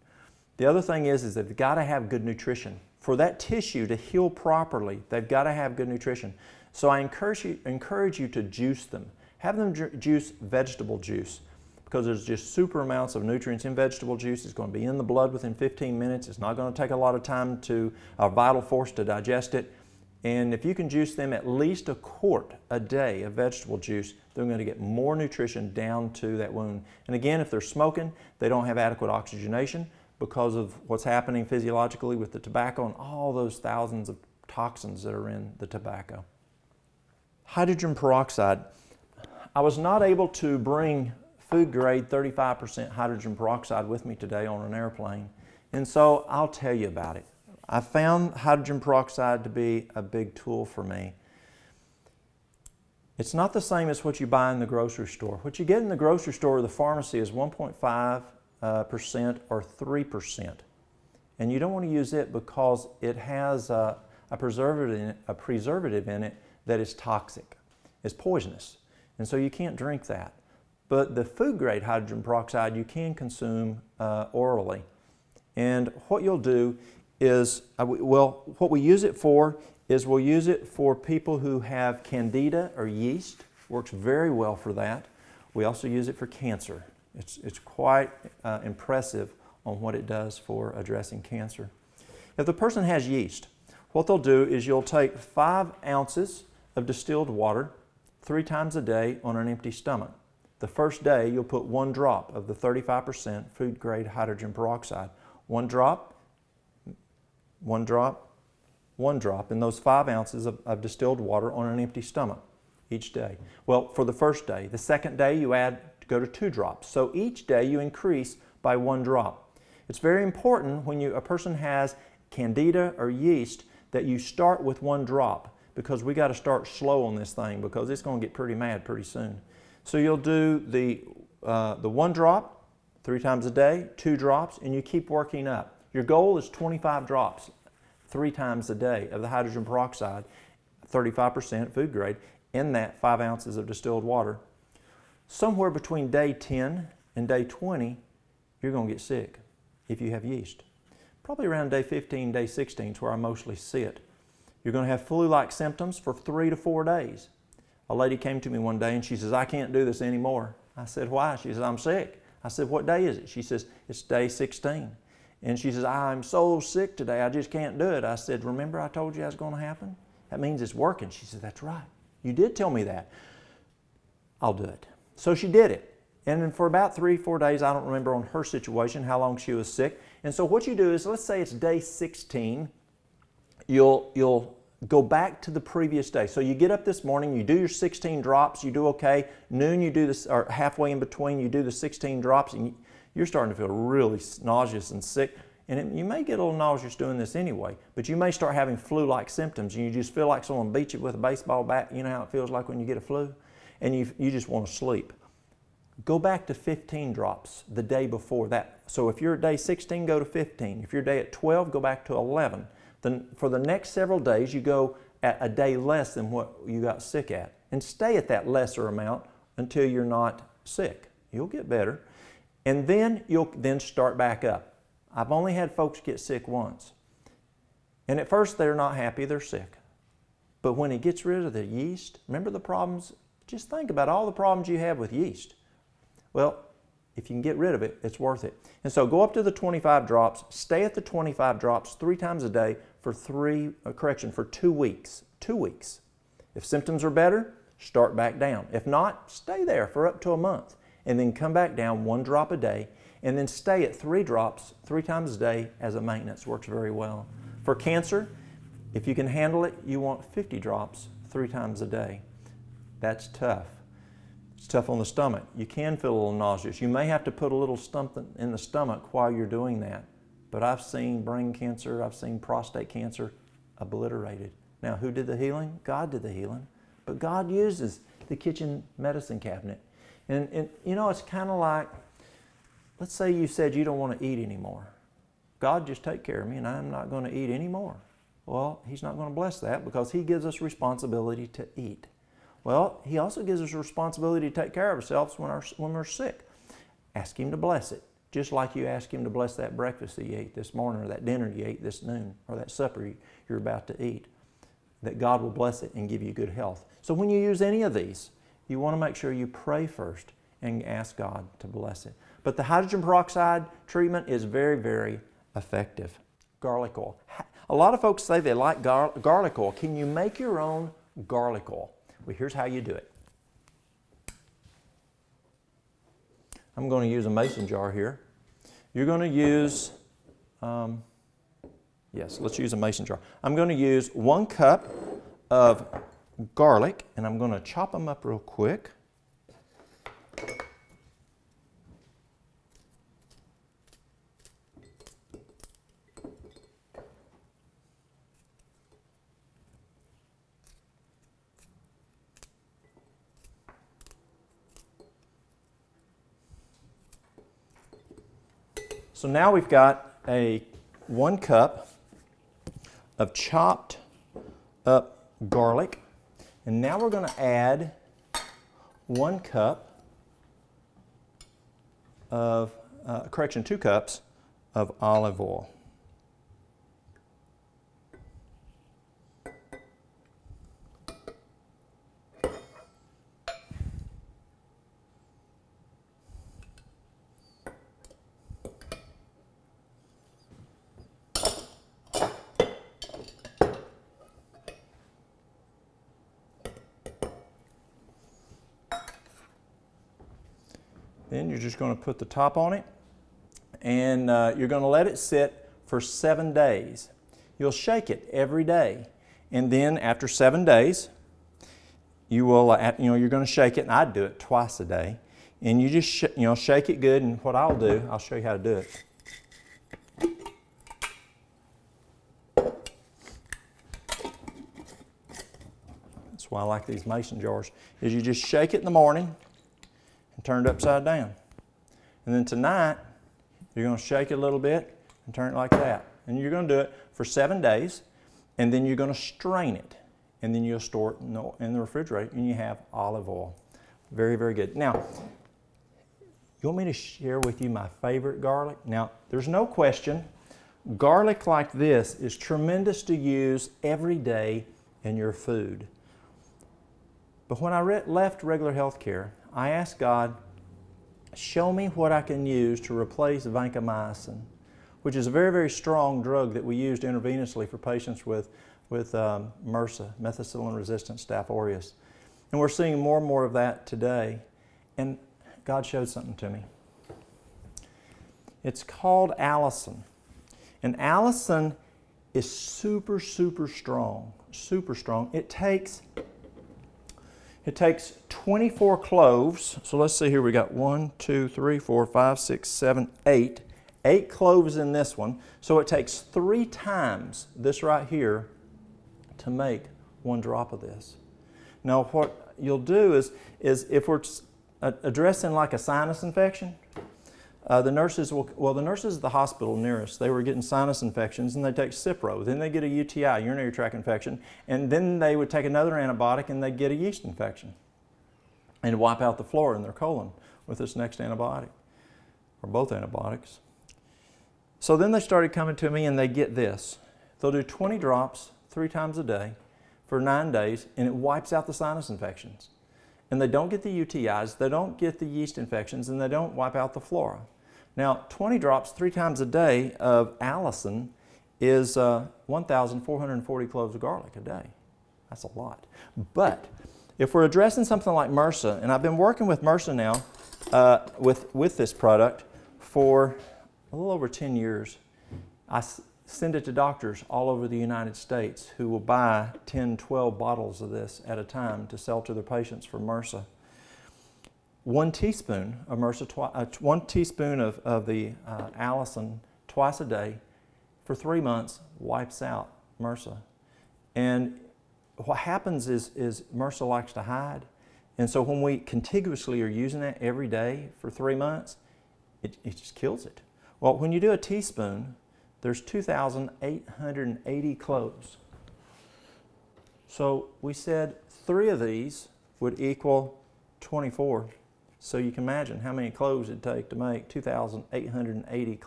The other thing is they've got to have good nutrition. For that tissue to heal properly, they've got to have good nutrition. So I encourage you to juice them. Have them juice vegetable juice because there's just super amounts of nutrients in vegetable juice. It's going to be in the blood within 15 minutes. It's not going to take a lot of time to vital force to digest it. And if you can juice them at least a quart a day of vegetable juice, they're going to get more nutrition down to that wound. And again, if they're smoking, they don't have adequate oxygenation because of what's happening physiologically with the tobacco and all those thousands of toxins that are in the tobacco. Hydrogen peroxide. I was not able to bring food grade 35% hydrogen peroxide with me today on an airplane, and so I'll tell you about it. I found hydrogen peroxide to be a big tool for me. It's not the same as what you buy in the grocery store. What you get in the grocery store or the pharmacy is 1.5% or 3%. And you don't want to use it because it has a preservative in it that is toxic. It's poisonous. And so you can't drink that. But the food grade hydrogen peroxide you can consume orally. And what you'll do is, what we use it for is we'll use it for people who have candida or yeast. Works very well for that. We also use it for cancer. It's quite impressive on what it does for addressing cancer. If the person has yeast, what they'll do is you'll take 5 ounces of distilled water 3 times a day on an empty stomach. The first day you'll put 1 drop of the 35% food grade hydrogen peroxide. 1 drop, 1 drop, 1 drop in those 5 ounces of distilled water on an empty stomach each day. Well, for the first day. The second day you go to 2 drops. So each day you increase by 1 drop. It's very important when a person has candida or yeast that you start with 1 drop because we got to start slow on this thing because it's going to get pretty mad pretty soon. So you'll do the 1 drop 3 times a day, 2 drops, and you keep working up. Your goal is 25 drops 3 times a day of the hydrogen peroxide, 35% food grade, in that 5 ounces of distilled water. Somewhere between day 10 and day 20, you're going to get sick if you have yeast. probably around day 15, day 16 is where I mostly see it. You're going to have flu-like symptoms for 3 to 4 days. A lady came to me one day and she says, I can't do this anymore. I said, why? She says, I'm sick. I said, what day is it? She says, it's day 16. And she says, I'm so sick today, I just can't do it. I said, remember I told you that was going to happen? That means it's working. She said, that's right. You did tell me that. I'll do it. So she did it. And then for about 3 or 4 days, I don't remember on her situation how long she was sick. And so what you do is, let's say it's day 16, you'll go back to the previous day. So you get up this morning, you do your 16 drops, you do okay. Noon you do this, or halfway in between, you do the 16 drops, and you're starting to feel really nauseous and sick. And you may get a little nauseous doing this anyway, but you may start having flu-like symptoms and you just feel like someone beat you with a baseball bat. You know how it feels like when you get a flu? And you just want to sleep. Go back to 15 drops the day before that. So if you're at day 16, go to 15. If you're day at 12, go back to 11. Then for the next several days, you go at a day less than what you got sick at. And stay at that lesser amount until you're not sick. You'll get better. And then you'll then start back up. I've only had folks get sick once. And at first they're not happy, they're sick. But when it gets rid of the yeast, remember the problems? Just think about all the problems you have with yeast. Well, if you can get rid of it, it's worth it. And so go up to the 25 drops, stay at the 25 drops 3 times a day for 2 weeks. 2 weeks. If symptoms are better, start back down. If not, stay there for up to a month. And then come back down 1 drop a day, and then stay at 3 drops 3 times a day as a maintenance. Works very well. For cancer, if you can handle it, you want 50 drops 3 times a day. That's tough. It's tough on the stomach. You can feel a little nauseous. You may have to put a little something in the stomach while you're doing that. But I've seen brain cancer, I've seen prostate cancer obliterated. Now, who did the healing? God did the healing. But God uses the kitchen medicine cabinet. And you know, it's kind of like, let's say you said you don't want to eat anymore. God, just take care of me and I'm not going to eat anymore. Well, He's not going to bless that because He gives us responsibility to eat. Well, He also gives us a responsibility to take care of ourselves when we're sick. Ask Him to bless it, just like you ask Him to bless that breakfast that you ate this morning, or that dinner you ate this noon, or that supper you're about to eat. That God will bless it and give you good health. So when you use any of these, you want to make sure you pray first and ask God to bless it. But the hydrogen peroxide treatment is very, very effective. Garlic oil. A lot of folks say they like garlic oil. Can you make your own garlic oil? Well, here's how you do it. I'm going to use a mason jar here. You're going to use, let's use a mason jar. I'm going to use 1 cup of garlic, and I'm going to chop them up real quick. So now we've got 1 cup of chopped up garlic. And now we're going to add 1 cup of, 2 cups of olive oil. Then you're just going to put the top on it, and you're going to let it sit for 7 days. You'll shake it every day, and then after 7 days, you will, you're going to shake it, and I'd do it twice a day, and you just shake it good. And what I'll do, I'll show you how to do it. That's why I like these mason jars. Is you just shake it in the morning and turn it upside down. And then tonight, you're going to shake it a little bit and turn it like that. And you're going to do it for 7 days, and then you're going to strain it. And then you'll store it in the refrigerator, and you have olive oil. Very, very good. Now, you want me to share with you my favorite garlic? Now, there's no question, Garlic like this is tremendous to use every day in your food. But when I left regular health care, I asked God, show me what I can use to replace vancomycin, which is a very, very strong drug that we used intravenously for patients with MRSA, methicillin-resistant Staph aureus. And we're seeing more and more of that today. And God showed something to me. It's called allicin. And allicin is super, super strong, super strong. It takes 24 cloves. So let's see here, we got 1, 2, 3, 4, 5, 6, 7, 8. 8 cloves in this one. So it takes 3 times this right here to make 1 drop of this. Now what you'll do is if we're addressing like a sinus infection, the nurses at the hospital nearest, they were getting sinus infections and they take Cipro. Then they get a UTI, urinary tract infection, and then they would take another antibiotic and they'd get a yeast infection and wipe out the flora in their colon with this next antibiotic, or both antibiotics. So then they started coming to me and they get this. They'll do 20 drops 3 times a day for 9 days and it wipes out the sinus infections. And they don't get the UTIs, they don't get the yeast infections, and they don't wipe out the flora. Now, 20 drops 3 times a day of allicin is 1,440 cloves of garlic a day. That's a lot. But if we're addressing something like MRSA, and I've been working with MRSA now with this product for a little over 10 years, I send it to doctors all over the United States who will buy 10, 12 bottles of this at a time to sell to their patients for MRSA. 1 teaspoon of MRSA, 1 teaspoon of the allicin twice a day for 3 months wipes out MRSA. And what happens is MRSA likes to hide. And so when we contiguously are using that every day for 3 months, it just kills it. Well, when you do a teaspoon, there's 2,880 cloves. So we said 3 of these would equal 24. So you can imagine how many cloves it'd take to make 2,880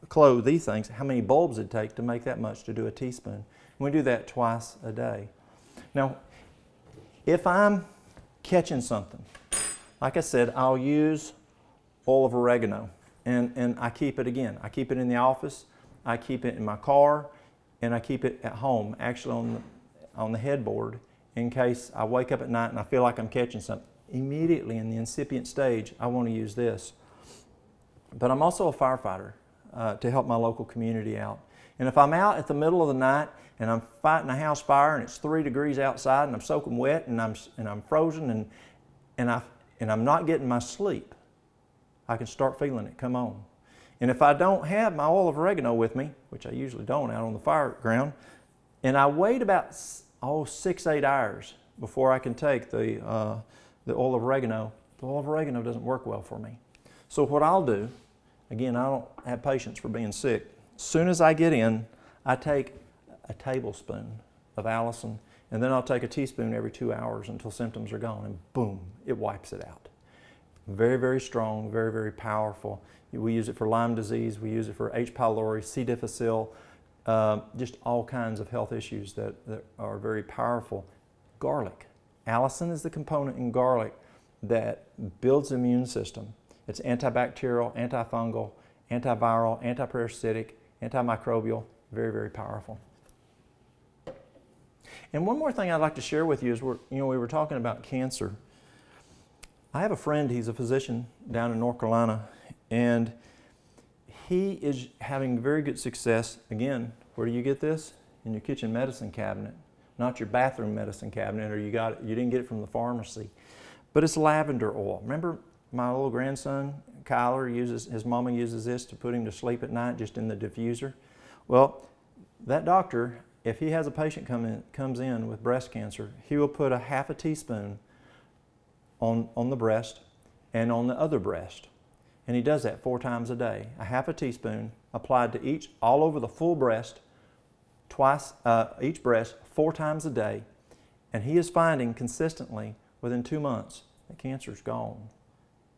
clove these things, how many bulbs it'd take to make that much to do a teaspoon. And we do that twice a day. Now, if I'm catching something, like I said, I'll use oil of oregano. And I keep it again. I keep it in the office, I keep it in my car, and I keep it at home, actually on the headboard, in case I wake up at night and I feel like I'm catching something. Immediately in the incipient stage, I want to use this. But I'm also a firefighter to help my local community out. And if I'm out at the middle of the night and I'm fighting a house fire and it's 3 degrees outside and I'm soaking wet and I'm frozen and I'm not getting my sleep, I can start feeling it come on. And if I don't have my oil of oregano with me, which I usually don't out on the fire ground, and I wait about 6-8 hours before I can take the oil of oregano, the oil of oregano doesn't work well for me. So what I'll do, again, I don't have patience for being sick. As soon as I get in, I take a tablespoon of allicin, and then I'll take a teaspoon every 2 hours until symptoms are gone, and boom, it wipes it out. Very, very strong, very, very powerful. We use it for Lyme disease, we use it for H. pylori, C. difficile, just all kinds of health issues that are very powerful. Garlic. Allicin is the component in garlic that builds the immune system. It's antibacterial, antifungal, antiviral, antiparasitic, antimicrobial, very, very powerful. And one more thing I'd like to share with you is we were talking about cancer. I have a friend, he's a physician down in North Carolina, and he is having very good success. Again, where do you get this? In your kitchen medicine cabinet, not your bathroom medicine cabinet, or you didn't get it from the pharmacy. But it's lavender oil. Remember my little grandson, Kyler, his mama uses this to put him to sleep at night just in the diffuser? Well, that doctor, if he has a patient comes in with breast cancer, he will put a half a teaspoon on the breast and on the other breast. And he does that 4 times a day. A half a teaspoon applied to all over the full breast, each breast 4 times a day. And he is finding consistently within 2 months that cancer's gone.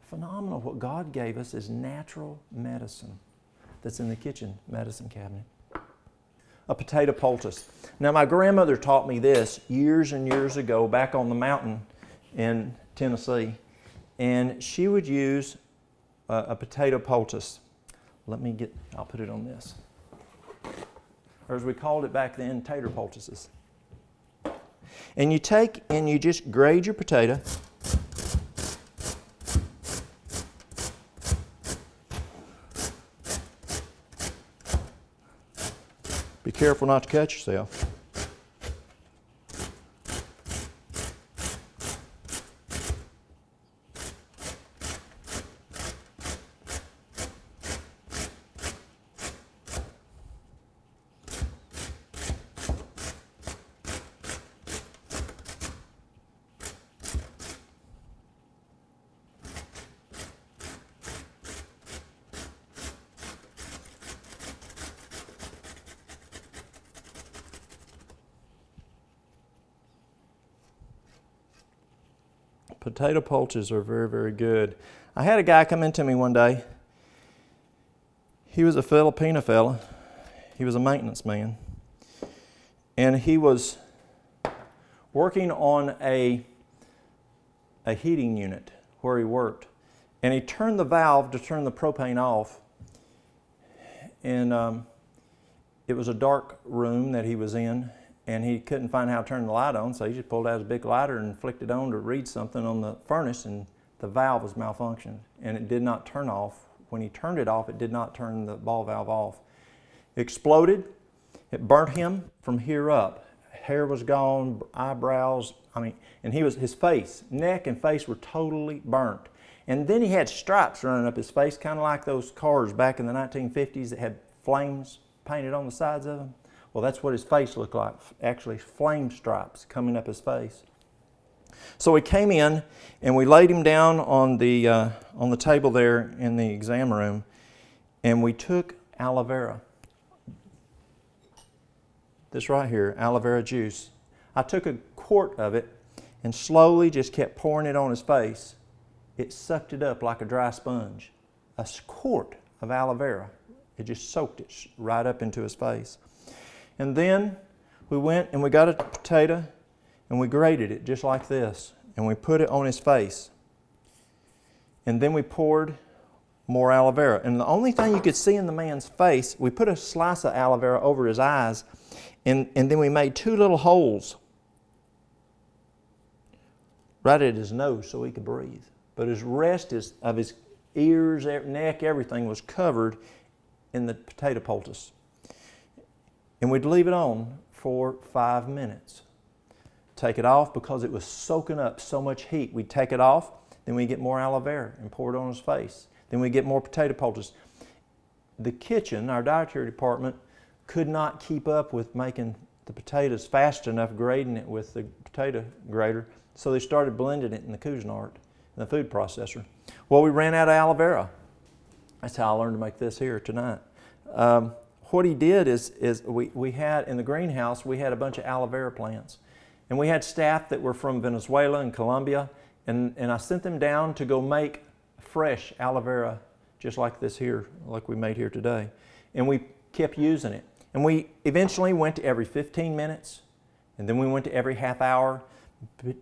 Phenomenal. What God gave us is natural medicine. that's in the kitchen medicine cabinet. A potato poultice. Now my grandmother taught me this years and years ago back on the mountain in Tennessee, and she would use a potato poultice. I'll put it on this. Or as we called it back then, tater poultices. And you take and you just grade your potato. Be careful not to cut yourself. Potato poultices are very, very good. I had a guy come into me one day. He was a Filipino fella. He was a maintenance man. And he was working on a heating unit where he worked. And he turned the valve to turn the propane off. And it was a dark room that he was in. And he couldn't find how to turn the light on, so he just pulled out his big lighter and flicked it on to read something on the furnace, and the valve was malfunctioned, and it did not turn off. When he turned it off, it did not turn the ball valve off. It exploded. It burnt him from here up. Hair was gone, eyebrows, and his face, neck and face were totally burnt. And then he had stripes running up his face, kind of like those cars back in the 1950s that had flames painted on the sides of them. Well, that's what his face looked like, actually flame stripes coming up his face. So we came in and we laid him down on the table there in the exam room, and we took aloe vera. This right here, aloe vera juice. I took a quart of it and slowly just kept pouring it on his face. It sucked it up like a dry sponge. A quart of aloe vera. It just soaked it right up into his face. And then we went and we got a potato and we grated it just like this, and we put it on his face. And then we poured more aloe vera. And the only thing you could see in the man's face, we put a slice of aloe vera over his eyes, and then we made 2 little holes right at his nose so he could breathe. But his rest of his ears, neck, everything was covered in the potato poultice. And we'd leave it on for 5 minutes. Take it off because it was soaking up so much heat. We'd take it off, then we'd get more aloe vera and pour it on his face. Then we'd get more potato poultice. The kitchen, our dietary department, could not keep up with making the potatoes fast enough, grading it with the potato grater, so they started blending it in the Cuisinart, in the food processor. Well, we ran out of aloe vera. That's how I learned to make this here tonight. What he did is we had, in the greenhouse, we had a bunch of aloe vera plants. And we had staff that were from Venezuela and Colombia, and I sent them down to go make fresh aloe vera, just like this here, like we made here today. And we kept using it. And we eventually went to every 15 minutes, and then we went to every half hour,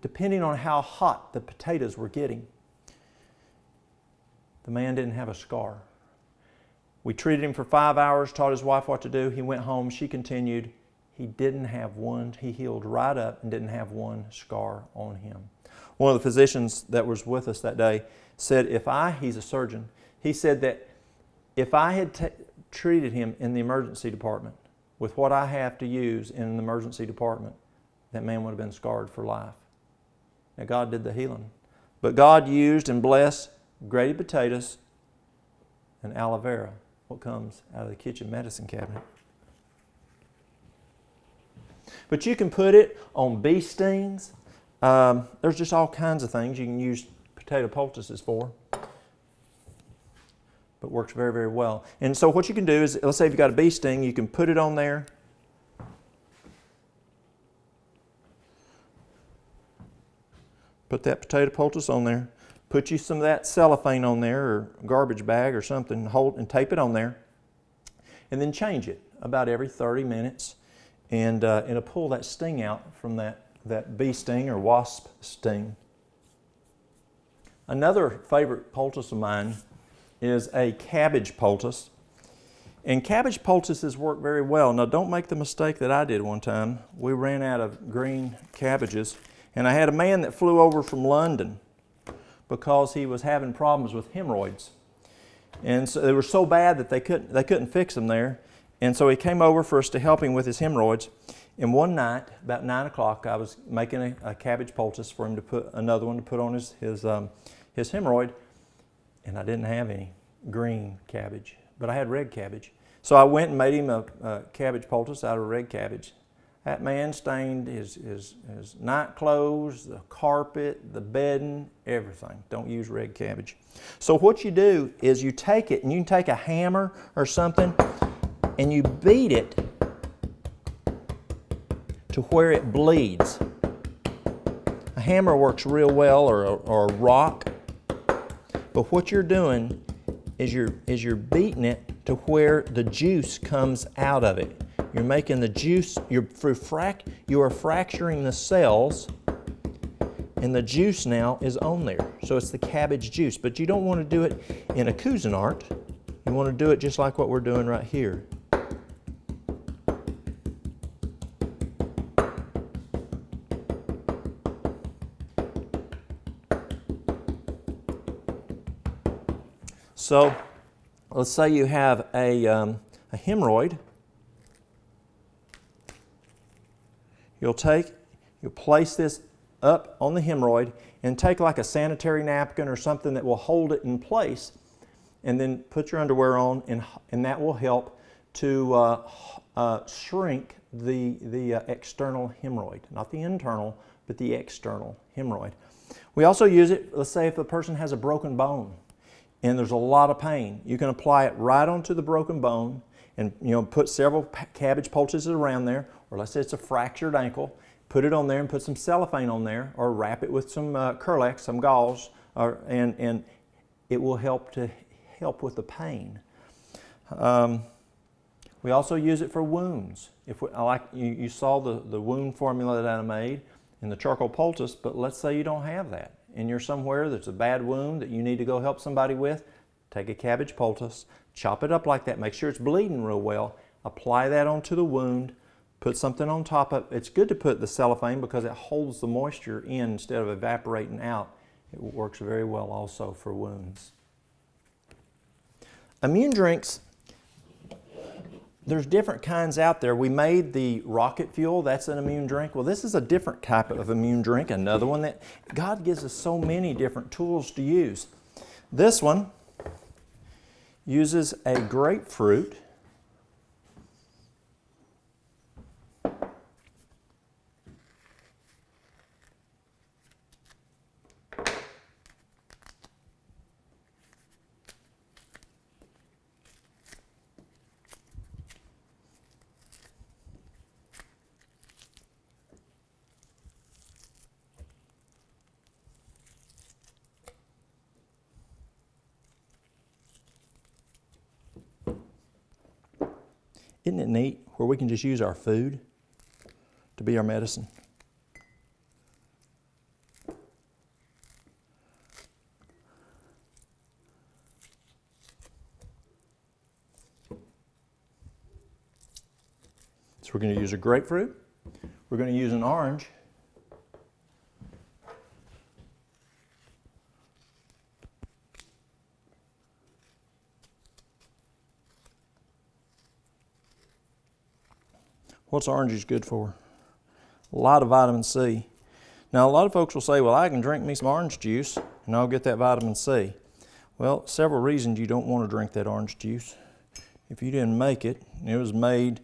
depending on how hot the potatoes were getting. The man didn't have a scar. We treated him for 5 hours, taught his wife what to do. He went home, she continued. He didn't have one, he healed right up and didn't have one scar on him. One of the physicians that was with us that day said, he's a surgeon, he said that if I had treated him in the emergency department with what I have to use in the emergency department, that man would have been scarred for life. Now God did the healing. But God used and blessed grated potatoes and aloe vera, what comes out of the kitchen medicine cabinet. But you can put it on bee stings. There's just all kinds of things you can use potato poultices for. But works very, very well. And so what you can do is, let's say if you've got a bee sting, you can put it on there. Put that potato poultice on there. Put you some of that cellophane on there, or garbage bag or something, hold and tape it on there. and then change it about every 30 minutes, and it'll pull that sting out from that bee sting or wasp sting. Another favorite poultice of mine is a cabbage poultice. And cabbage poultices work very well. Now, don't make the mistake that I did one time. We ran out of green cabbages, and I had a man that flew over from London because he was having problems with hemorrhoids. And so they were so bad that they couldn't fix them there. And so he came over for us to help him with his hemorrhoids. And one night, about 9 o'clock, I was making a cabbage poultice for him to put another one to put on his hemorrhoid, and I didn't have any green cabbage, but I had red cabbage. So I went and made him a cabbage poultice out of red cabbage. That man stained his night clothes, the carpet, the bedding, everything. Don't use red cabbage. So what you do is you take it, and you can take a hammer or something, and you beat it to where it bleeds. A hammer works real well, or a rock. But what you're doing is you're beating it to where the juice comes out of it. You're making the juice, you are fracturing the cells, and the juice now is on there. So it's the cabbage juice. But you don't want to do it in a Cuisinart. You want to do it just like what we're doing right here. So let's say you have a hemorrhoid. You'll place this up on the hemorrhoid and take like a sanitary napkin or something that will hold it in place, and then put your underwear on, and that will help to shrink the external hemorrhoid. Not the internal, but the external hemorrhoid. We also use it, let's say if a person has a broken bone and there's a lot of pain, you can apply it right onto the broken bone and put several cabbage poultices around there, or let's say it's a fractured ankle, put it on there and put some cellophane on there, or wrap it with some Kerlix, some gauze, and it will help with the pain. We also use it for wounds. Like you saw the wound formula that I made in the charcoal poultice, but let's say you don't have that, and you're somewhere that's a bad wound that you need to go help somebody with, take a cabbage poultice, chop it up like that, make sure it's bleeding real well, apply that onto the wound, put something on top of it. It's good to put the cellophane because it holds the moisture in instead of evaporating out. It works very well also for wounds. Immune drinks, there's different kinds out there. We made the rocket fuel, that's an immune drink. Well, this is a different type of immune drink, another one that God gives us so many different tools to use. This one uses a grapefruit. Isn't it neat where we can just use our food to be our medicine? So we're going to use a grapefruit. We're going to use an orange. What's oranges good for? A lot of vitamin C. Now, a lot of folks will say, well, I can drink me some orange juice and I'll get that vitamin C. Well, several reasons you don't want to drink that orange juice. If you didn't make it, it was made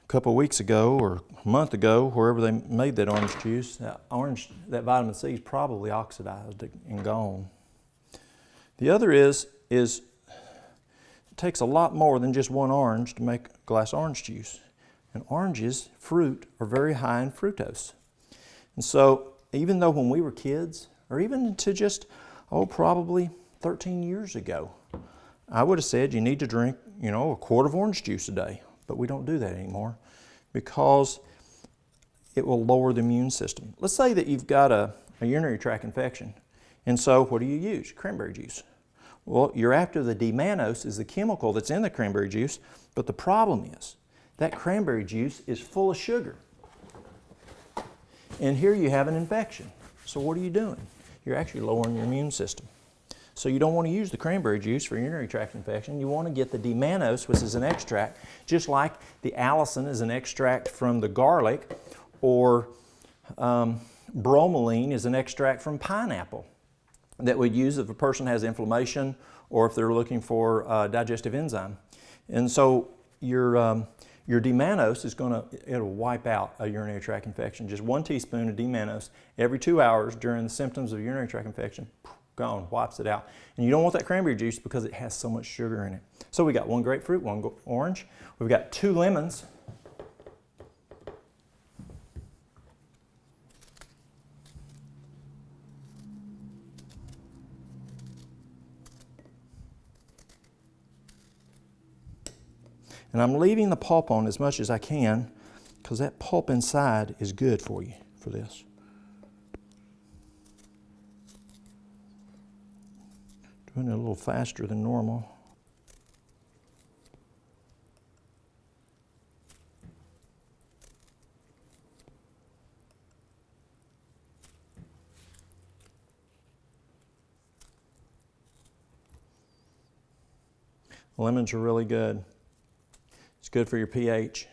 a couple of weeks ago or a month ago, wherever they made that orange juice, that vitamin C is probably oxidized and gone. The other is it takes a lot more than just one orange to make a glass of orange juice. And oranges, fruit, are very high in fructose. And so even though when we were kids, or even to just, probably 13 years ago, I would have said you need to drink a quart of orange juice a day. But we don't do that anymore because it will lower the immune system. Let's say that you've got a urinary tract infection. And so what do you use? Cranberry juice. Well, you're after the D-mannose is the chemical that's in the cranberry juice, but the problem is that cranberry juice is full of sugar. And here you have an infection. So what are you doing? You're actually lowering your immune system. So you don't want to use the cranberry juice for urinary tract infection. You want to get the D-mannose, which is an extract, just like the allicin is an extract from the garlic, or bromelain is an extract from pineapple that we'd use if a person has inflammation or if they're looking for digestive enzyme. And so your D-mannose is it'll wipe out a urinary tract infection. Just 1 teaspoon of D-mannose every 2 hours during the symptoms of urinary tract infection, gone, wipes it out. And you don't want that cranberry juice because it has so much sugar in it. So we got 1 grapefruit, 1 orange. We've got 2 lemons. And I'm leaving the pulp on as much as I can because that pulp inside is good for you for this. Doing it a little faster than normal. Lemons are really good. It's good for your pH,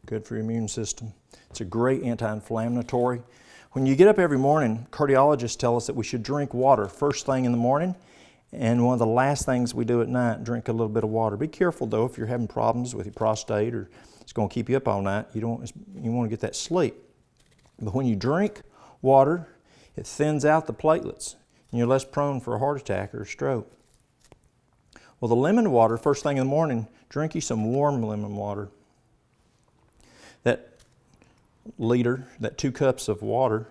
good for your immune system. It's a great anti-inflammatory. When you get up every morning, cardiologists tell us that we should drink water first thing in the morning, and one of the last things we do at night, drink a little bit of water. Be careful though if you're having problems with your prostate or it's going to keep you up all night. You want to get that sleep. But when you drink water, it thins out the platelets and you're less prone for a heart attack or a stroke. Well, the lemon water, first thing in the morning, drink you some warm lemon water. That liter, that 2 cups of water,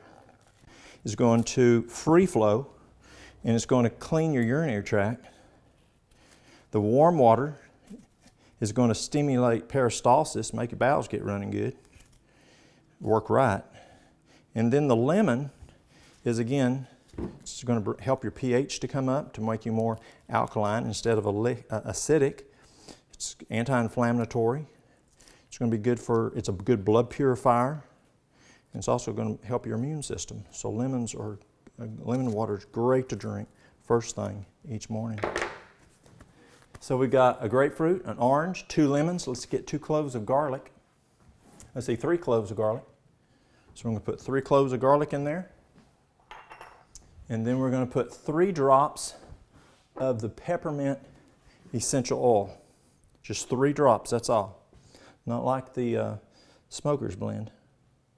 is going to free flow and it's going to clean your urinary tract. The warm water is going to stimulate peristalsis, make your bowels get running good, work right. And then the lemon is, again, it's going to help your pH to come up, to make you more alkaline instead of acidic. It's anti-inflammatory. It's going to be good it's a good blood purifier. And it's also going to help your immune system. So lemon water is great to drink first thing each morning. So we've got a grapefruit, an orange, 2 lemons. Let's get 2 cloves of garlic. Let's see, 3 cloves of garlic. So we're going to put 3 cloves of garlic in there. And then we're going to put 3 drops of the peppermint essential oil. Just 3 drops, that's all. Not like the smoker's blend.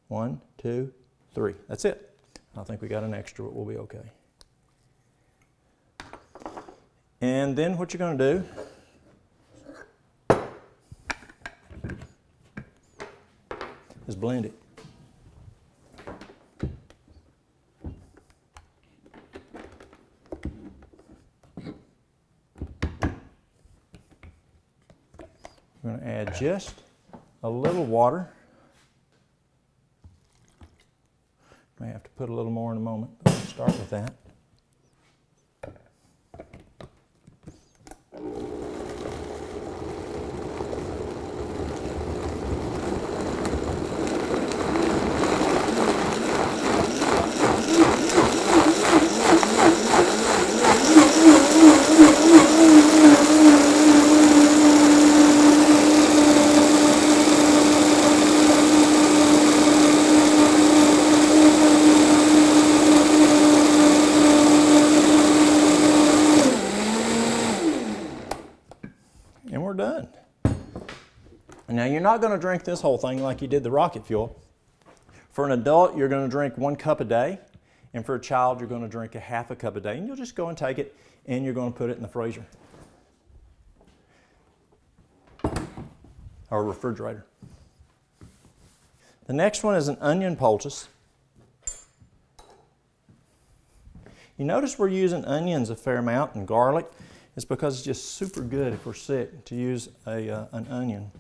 1, 2, 3. That's it. I think we got an extra, but we'll be okay. And then what you're going to do is blend it. We're going to add just a little water. May have to put a little more in a moment, but we'll start with that. Done. Now you're not going to drink this whole thing like you did the rocket fuel. For an adult, you're going to drink 1 cup a day, and for a child, you're going to drink a half a cup a day. And you'll just go and take it, and you're going to put it in the freezer or refrigerator. The next one is an onion poultice. You notice we're using onions a fair amount and garlic. is because it's just super good if we're sick to use an onion.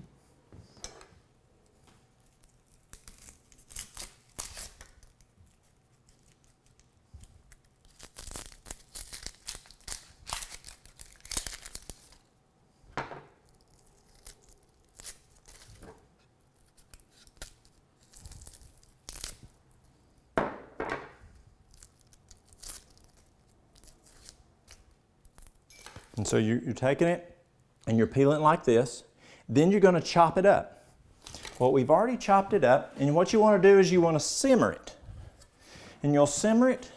And so you're taking it and you're peeling it like this. Then you're going to chop it up. Well, we've already chopped it up, and what you want to do is you want to simmer it. And you'll simmer it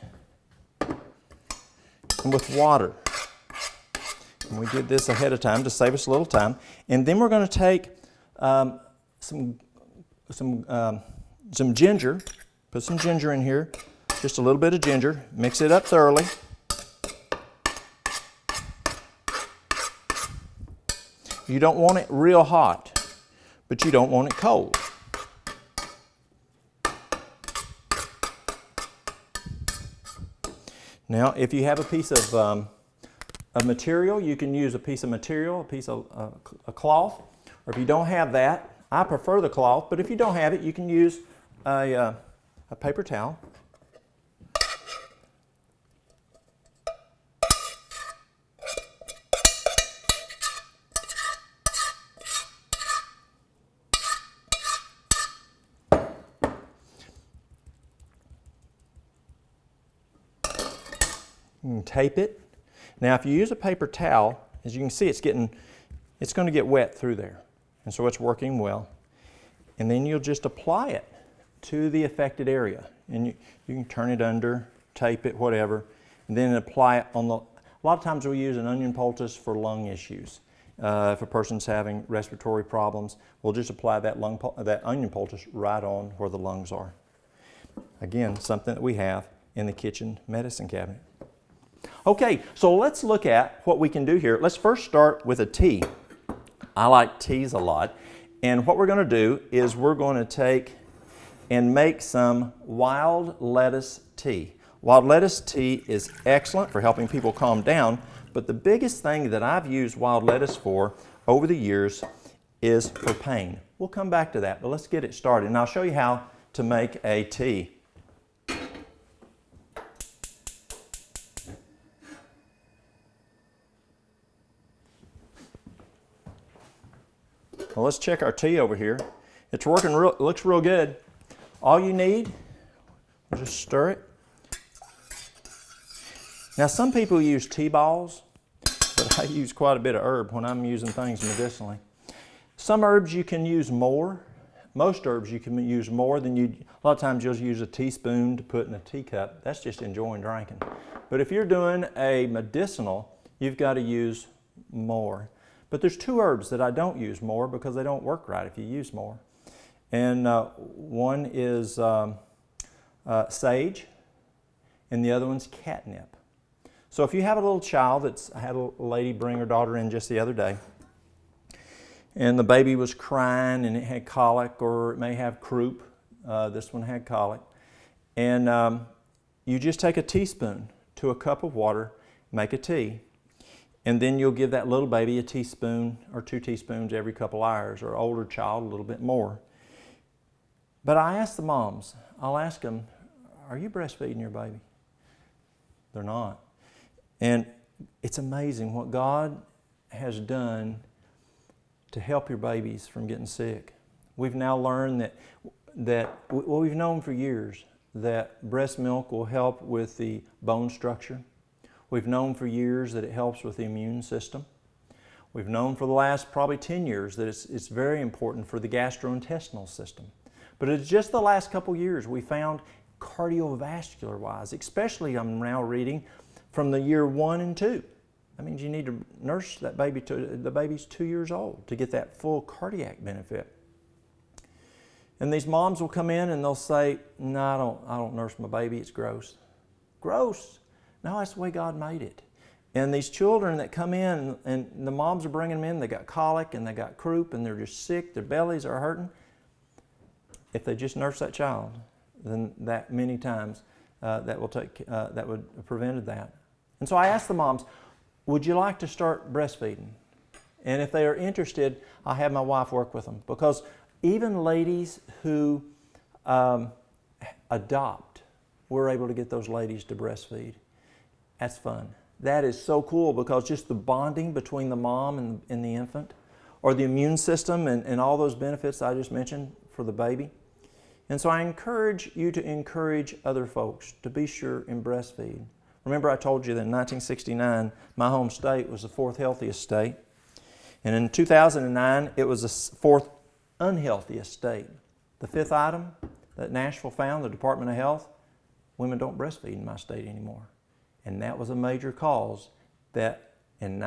with water. And we did this ahead of time to save us a little time. And then we're going to take some ginger, put some ginger in here, just a little bit of ginger, mix it up thoroughly. You don't want it real hot, but you don't want it cold. Now, if you have a piece of material, you can use a piece of material, a piece of a cloth. Or if you don't have that, I prefer the cloth, but if you don't have it, you can use a paper towel. You can tape it. Now, if you use a paper towel, as you can see, it's going to get wet through there. And so it's working well. And then you'll just apply it to the affected area. And you can turn it under, tape it, whatever, and then apply it on the... A lot of times we use an onion poultice for lung issues. If a person's having respiratory problems, we'll just apply that onion poultice right on where the lungs are. Again, something that we have in the kitchen medicine cabinet. Okay, so let's look at what we can do here. Let's first start with a tea. I like teas a lot. And what we're going to do is we're going to take and make some wild lettuce tea. Wild lettuce tea is excellent for helping people calm down, but the biggest thing that I've used wild lettuce for over the years is for pain. We'll come back to that, but let's get it started. And I'll show you how to make a tea. Well, let's check our tea over here. It's working, it looks real good. All you need, just stir it. Now, some people use tea balls, but I use quite a bit of herb when I'm using things medicinally. Some herbs you can use more. Most herbs you can use more than you. A lot of times you'll use a teaspoon to put in a teacup. That's just enjoying drinking. But if you're doing a medicinal, you've got to use more. But there's two herbs that I don't use more because they don't work right if you use more. And one is sage, and the other one's catnip. So if you have a little child, I had a lady bring her daughter in just the other day, and the baby was crying and it had colic, or it may have croup. This one had colic. And you just take a teaspoon to a cup of water, make a tea. And then you'll give that little baby a teaspoon or 2 teaspoons every couple hours, or older child a little bit more. But I ask the moms, I'll ask them, are you breastfeeding your baby? They're not. And it's amazing what God has done to help your babies from getting sick. We've now learned well, we've known for years that breast milk will help with the bone structure. We've known for years that it helps with the immune system. We've known for the last probably 10 years that it's very important for the gastrointestinal system. But it's just the last couple years we found cardiovascular-wise, especially I'm now reading from the year 1 and 2. That means you need to nurse that baby to the baby's 2 years old to get that full cardiac benefit. And these moms will come in and they'll say, no, I don't nurse my baby, it's gross. Gross. No, that's the way God made it. And these children that come in, and the moms are bringing them in, they got colic and they got croup and they're just sick, their bellies are hurting. If they just nurse that child, then that many times that would have prevented that. And so I asked the moms, would you like to start breastfeeding? And if they are interested, I'll have my wife work with them, because even ladies who adopt, we're able to get those ladies to breastfeed. That's fun. That is so cool, because just the bonding between the mom and the infant, or the immune system and all those benefits I just mentioned for the baby. And so I encourage you to encourage other folks to be sure and breastfeed. Remember, I told you that in 1969, my home state was the 4th healthiest state. And in 2009, it was the 4th unhealthiest state. The 5th item that Nashville found, the Department of Health, women don't breastfeed in my state anymore. And that was a major cause that in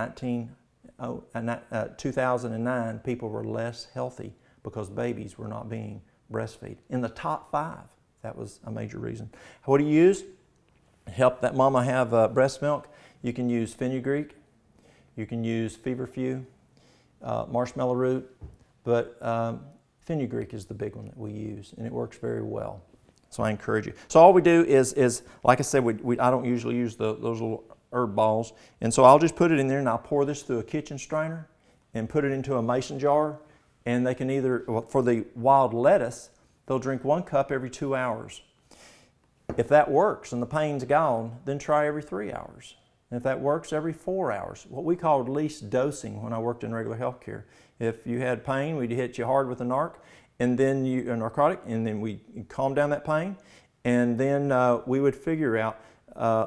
2009, people were less healthy because babies were not being breastfed. In the top 5, that was a major reason. What do you use? Help that mama have breast milk. You can use fenugreek. You can use feverfew, marshmallow root, but fenugreek is the big one that we use, and it works very well. So I encourage you. So all we do is like I said, I don't usually use those little herb balls, and so I'll just put it in there, and I'll pour this through a kitchen strainer and put it into a mason jar, and they can either, for the wild lettuce, they'll drink 1 cup every 2 hours. If that works and the pain's gone, then try every 3 hours. And if that works, every 4 hours. What we called least dosing when I worked in regular health care. If you had pain, we'd hit you hard with a narcotic, and then we calm down that pain, and then we would figure out,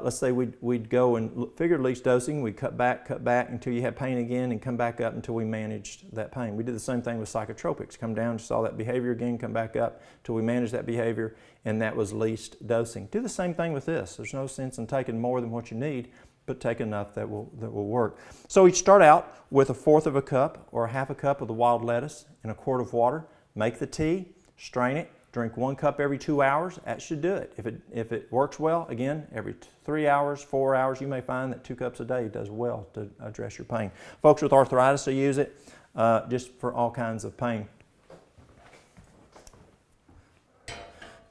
let's say we'd go and figure least dosing, we'd cut back until you had pain again, and come back up until we managed that pain. We did the same thing with psychotropics. Come down, saw that behavior again, come back up until we managed that behavior, and that was least dosing. Do the same thing with this. There's no sense in taking more than what you need, but take enough that will work. So we start out with 1/4 of a cup or 1/2 cup of the wild lettuce in a quart of water. Make the tea, strain it, drink 1 cup every 2 hours. That should do it. If it works well, again, every 3 hours, 4 hours, you may find that 2 cups a day does well to address your pain. Folks with arthritis will use it just for all kinds of pain.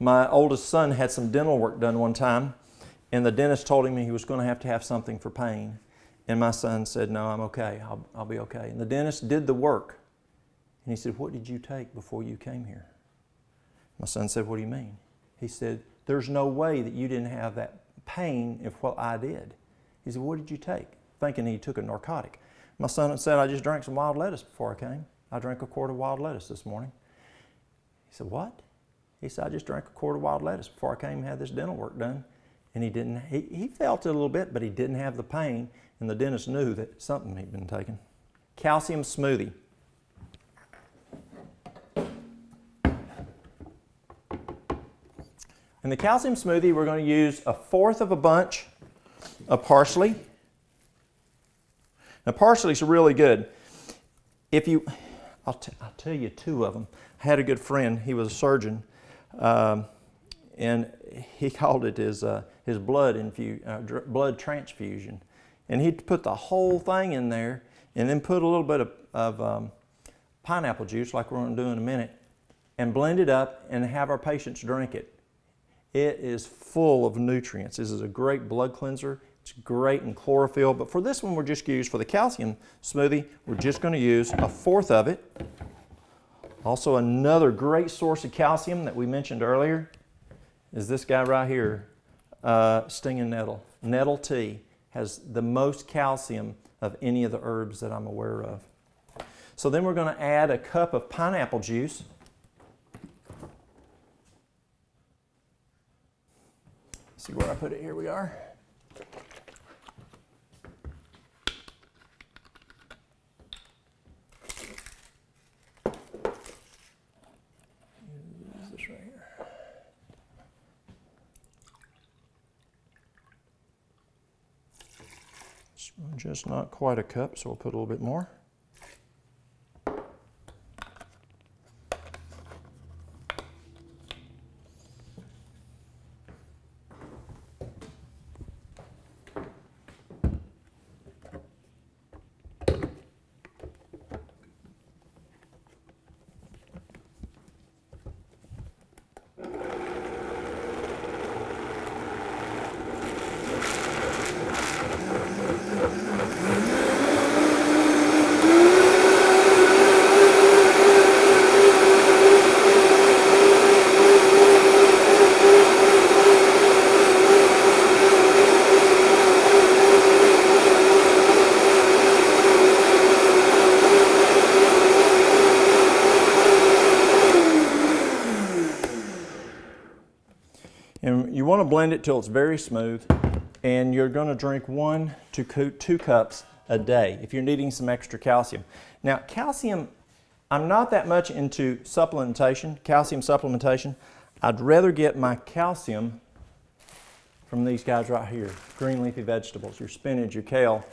My oldest son had some dental work done one time, and the dentist told him he was going to have something for pain. And my son said, "No, I'm okay. I'll be okay." And the dentist did the work. And he said, "What did you take before you came here?" My son said, "What do you mean?" He said, "There's no way that you didn't have that pain if what I did." He said, "What did you take?" Thinking he took a narcotic. My son said, "I just drank some wild lettuce before I came. I drank a quart of wild lettuce this morning." He said, "What?" He said, "I just drank a quart of wild lettuce before I came and had this dental work done." And he felt it a little bit, but he didn't have the pain, and the dentist knew that something he'd been taking. Calcium smoothie. In the calcium smoothie, we're going to use 1/4 of a bunch of parsley. Now, parsley's really good. I'll tell you 2 of them. I had a good friend. He was a surgeon, and he called it his blood transfusion. And he'd put the whole thing in there, and then put a little bit of pineapple juice, like we're going to do in a minute, and blend it up and have our patients drink it. It is full of nutrients. This is a great blood cleanser. It's great in chlorophyll. But for this one, we're just going to use, for the calcium smoothie, we're just going to use 1/4 of it. Also, another great source of calcium that we mentioned earlier is this guy right here, stinging nettle. Nettle tea has the most calcium of any of the herbs that I'm aware of. So then we're going to add a cup of pineapple juice. See where I put it? Here we are. Use this right here. It's just not quite a cup, so we'll put a little bit more. And you want to blend it till it's very smooth, and you're going to drink 1 to 2 cups a day if you're needing some extra calcium. Now, calcium, I'm not that much into supplementation, calcium supplementation. I'd rather get my calcium from these guys right here, green leafy vegetables, your spinach, your kale.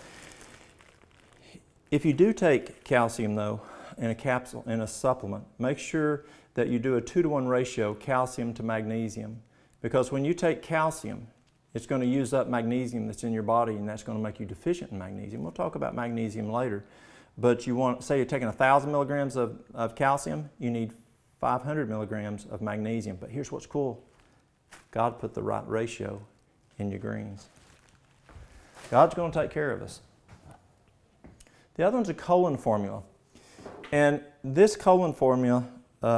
If you do take calcium though, in a capsule, in a supplement, make sure that you do a 2-to-1 ratio calcium to magnesium, because when you take calcium, it's going to use up magnesium that's in your body, and that's going to make you deficient in magnesium. We'll talk about magnesium later. But you want, say you're taking 1,000 milligrams of calcium, you need 500 milligrams of magnesium. But here's what's cool. God put the right ratio in your greens. God's going to take care of us. The other one's a colon formula. And this colon formula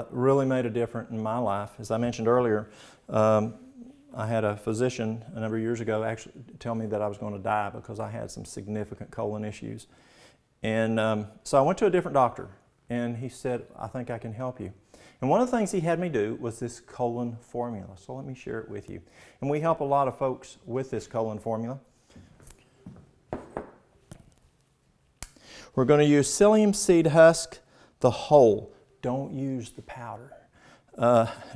really made a difference in my life. As I mentioned earlier, I had a physician a number of years ago actually tell me that I was going to die because I had some significant colon issues. And so I went to a different doctor, and he said, I think I can help you. And one of the things he had me do was this colon formula. So let me share it with you. And we help a lot of folks with this colon formula. We're going to use psyllium seed husk, the whole. Don't use the powder.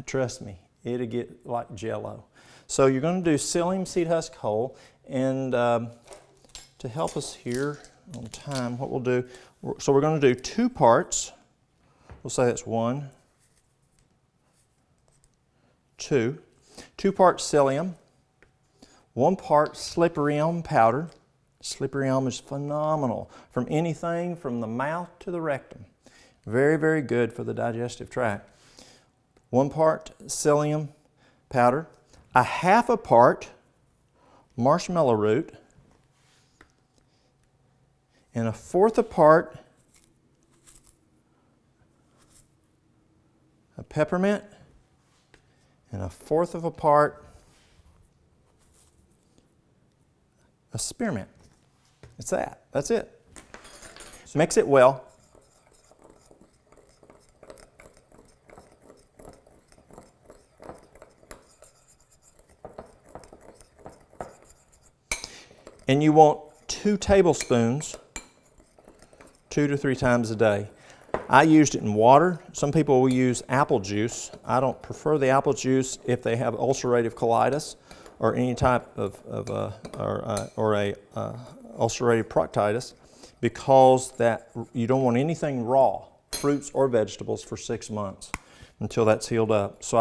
Trust me, it'll get like Jell-O. So you're going to do psyllium seed husk whole. And to help us here on time, what we'll do, so we're going to do 2 parts. We'll say that's 1, 2. 2 parts psyllium, 1 part slippery elm powder. Slippery elm is phenomenal from anything from the mouth to the rectum. Very, very good for the digestive tract. 1 part psyllium powder, a 1/2 part marshmallow root, and a 1/4 part a peppermint, and a 1/4 part a spearmint. It's that. That's it. So mix it well. And you want 2 tablespoons 2 to 3 times a day. I used it in water. Some people will use apple juice. I don't prefer the apple juice if they have ulcerative colitis or any type of ulcerative proctitis, because that you don't want anything raw, fruits or vegetables, for 6 months until that's healed up. So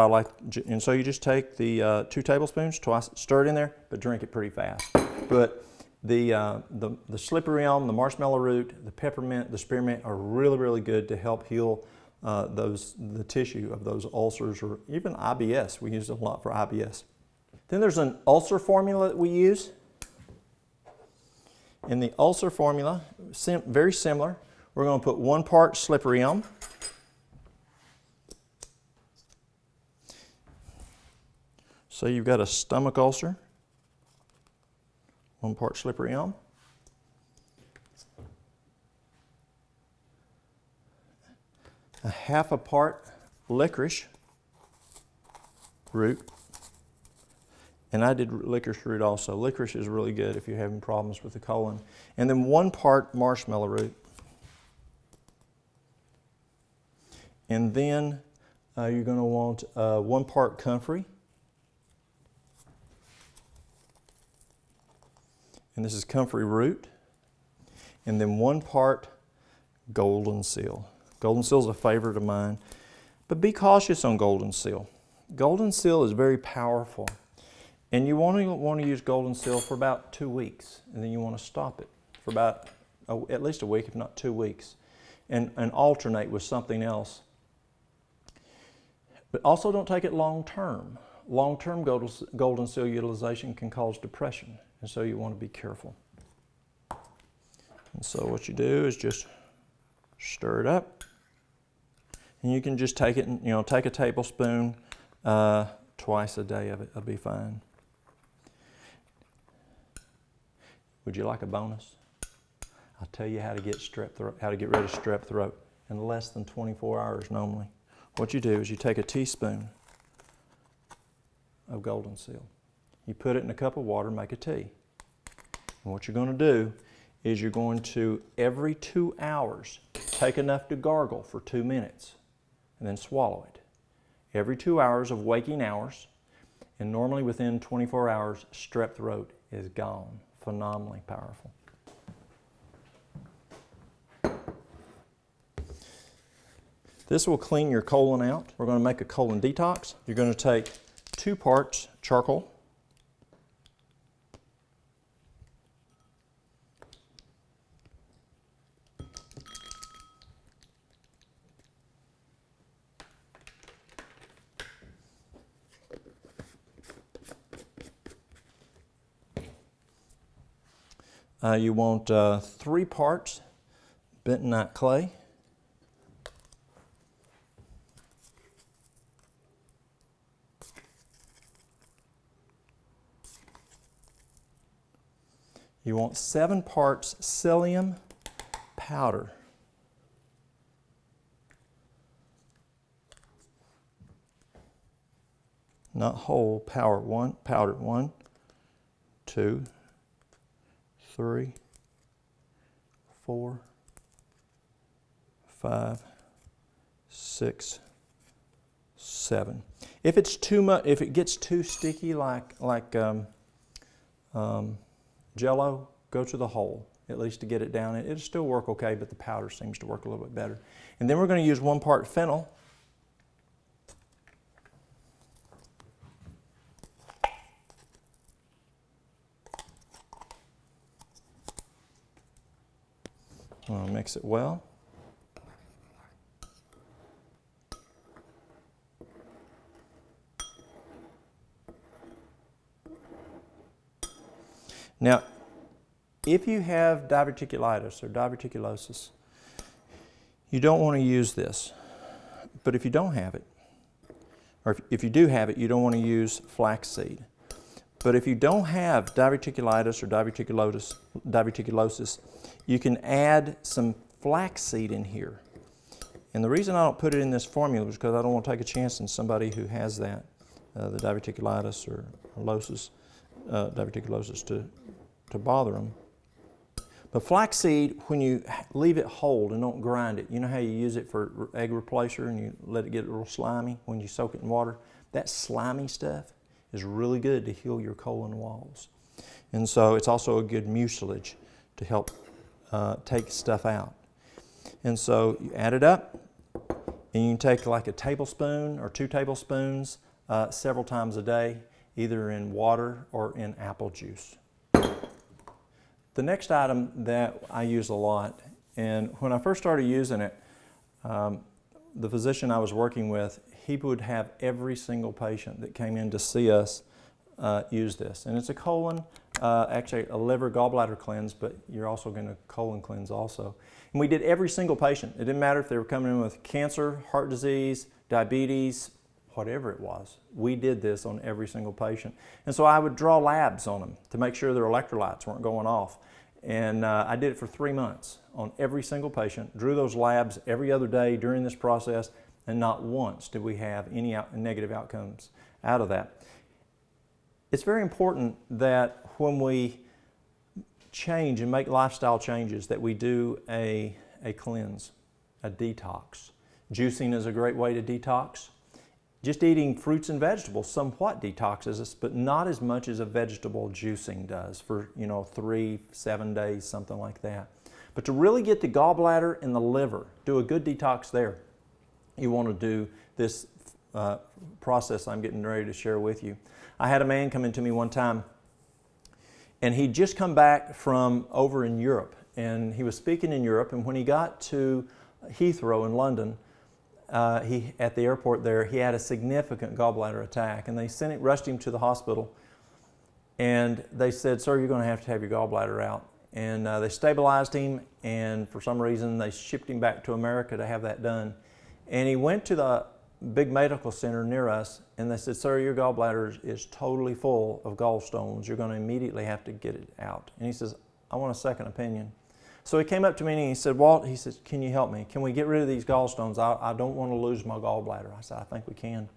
and so you just take the 2 tablespoons, twice, stir it in there, but drink it pretty fast. But the slippery elm, the marshmallow root, the peppermint, the spearmint are really, really good to help heal the tissue of those ulcers, or even IBS. We use it a lot for IBS. Then there's an ulcer formula that we use. In the ulcer formula, very similar. We're going to put 1 part slippery elm, so you've got a stomach ulcer, 1 part slippery elm, a 1/2 part licorice root. And I did licorice root also. Licorice is really good if you're having problems with the colon. And then 1 part marshmallow root. And then you're going to want 1 part comfrey. And this is comfrey root. And then 1 part golden seal. Golden seal is a favorite of mine. But be cautious on golden seal. Golden seal is very powerful. And you want to use golden seal for about 2 weeks, and then you want to stop it for about at least a week, if not 2 weeks, and alternate with something else. But also don't take it long term. Long-term golden seal utilization can cause depression, and so you want to be careful. And so what you do is just stir it up, and you can just take it, and take a tablespoon twice a day of it. It'll be fine. Would you like a bonus? I'll tell you how to get rid of strep throat in less than 24 hours normally. What you do is you take a teaspoon of golden seal. You put it in a cup of water, make a tea. And what you're going to do is you're going to, every 2 hours, take enough to gargle for 2 minutes and then swallow it. Every 2 hours of waking hours, and normally within 24 hours, strep throat is gone. Phenomenally powerful. This will clean your colon out. We're going to make a colon detox. You're going to take 2 parts charcoal, you want 3 parts bentonite clay, you want 7 parts psyllium powder, not whole, powdered 1, 2, 3, 4, 5, 6, 7. If it's too much, if it gets too sticky like Jello, go to the whole, at least to get it down. It'll still work okay, but the powder seems to work a little bit better. And then we're going to use 1 part fennel. I'll mix it well. Now, if you have diverticulitis or diverticulosis, you don't want to use this. But if you don't have it, or if you do have it, you don't want to use flaxseed. But if you don't have diverticulitis or diverticulosis, you can add some flaxseed in here. And the reason I don't put it in this formula is because I don't want to take a chance on somebody who has that, the diverticulitis or diverticulosis to bother them. But flaxseed, when you leave it whole and don't grind it, you know how you use it for egg replacer and you let it get a little slimy when you soak it in water? That slimy stuff is really good to heal your colon walls. And so it's also a good mucilage to help take stuff out. And so you add it up, and you can take like a tablespoon or 2 tablespoons several times a day, either in water or in apple juice. The next item that I use a lot, and when I first started using it, the physician I was working with, he would have every single patient that came in to see us use this. And it's a colon, actually a liver gallbladder cleanse, but you're also going to colon cleanse also. And we did every single patient. It didn't matter if they were coming in with cancer, heart disease, diabetes, whatever it was. We did this on every single patient. And so I would draw labs on them to make sure their electrolytes weren't going off. And I did it for 3 months on every single patient, drew those labs every other day during this process, and not once did we have any negative outcomes out of that. It's very important that when we change and make lifestyle changes that we do a cleanse, a detox. Juicing is a great way to detox. Just eating fruits and vegetables somewhat detoxes us, but not as much as a vegetable juicing does for 3-7 days, something like that. But to really get the gallbladder and the liver, do a good detox there, you want to do this process I'm getting ready to share with you. I had a man come into me one time, and he'd just come back from over in Europe, and he was speaking in Europe, and when he got to Heathrow in London, at the airport there, he had a significant gallbladder attack, and they rushed him to the hospital, and they said, "Sir, you're going to have your gallbladder out." And they stabilized him, and for some reason they shipped him back to America to have that done. And he went to the big medical center near us, and they said, "Sir, your gallbladder is totally full of gallstones. You're going to immediately have to get it out." And he says, "I want a second opinion." So he came up to me and he said, "Walt," he said, "can you help me? Can we get rid of these gallstones? I don't want to lose my gallbladder." I said, "I think we can."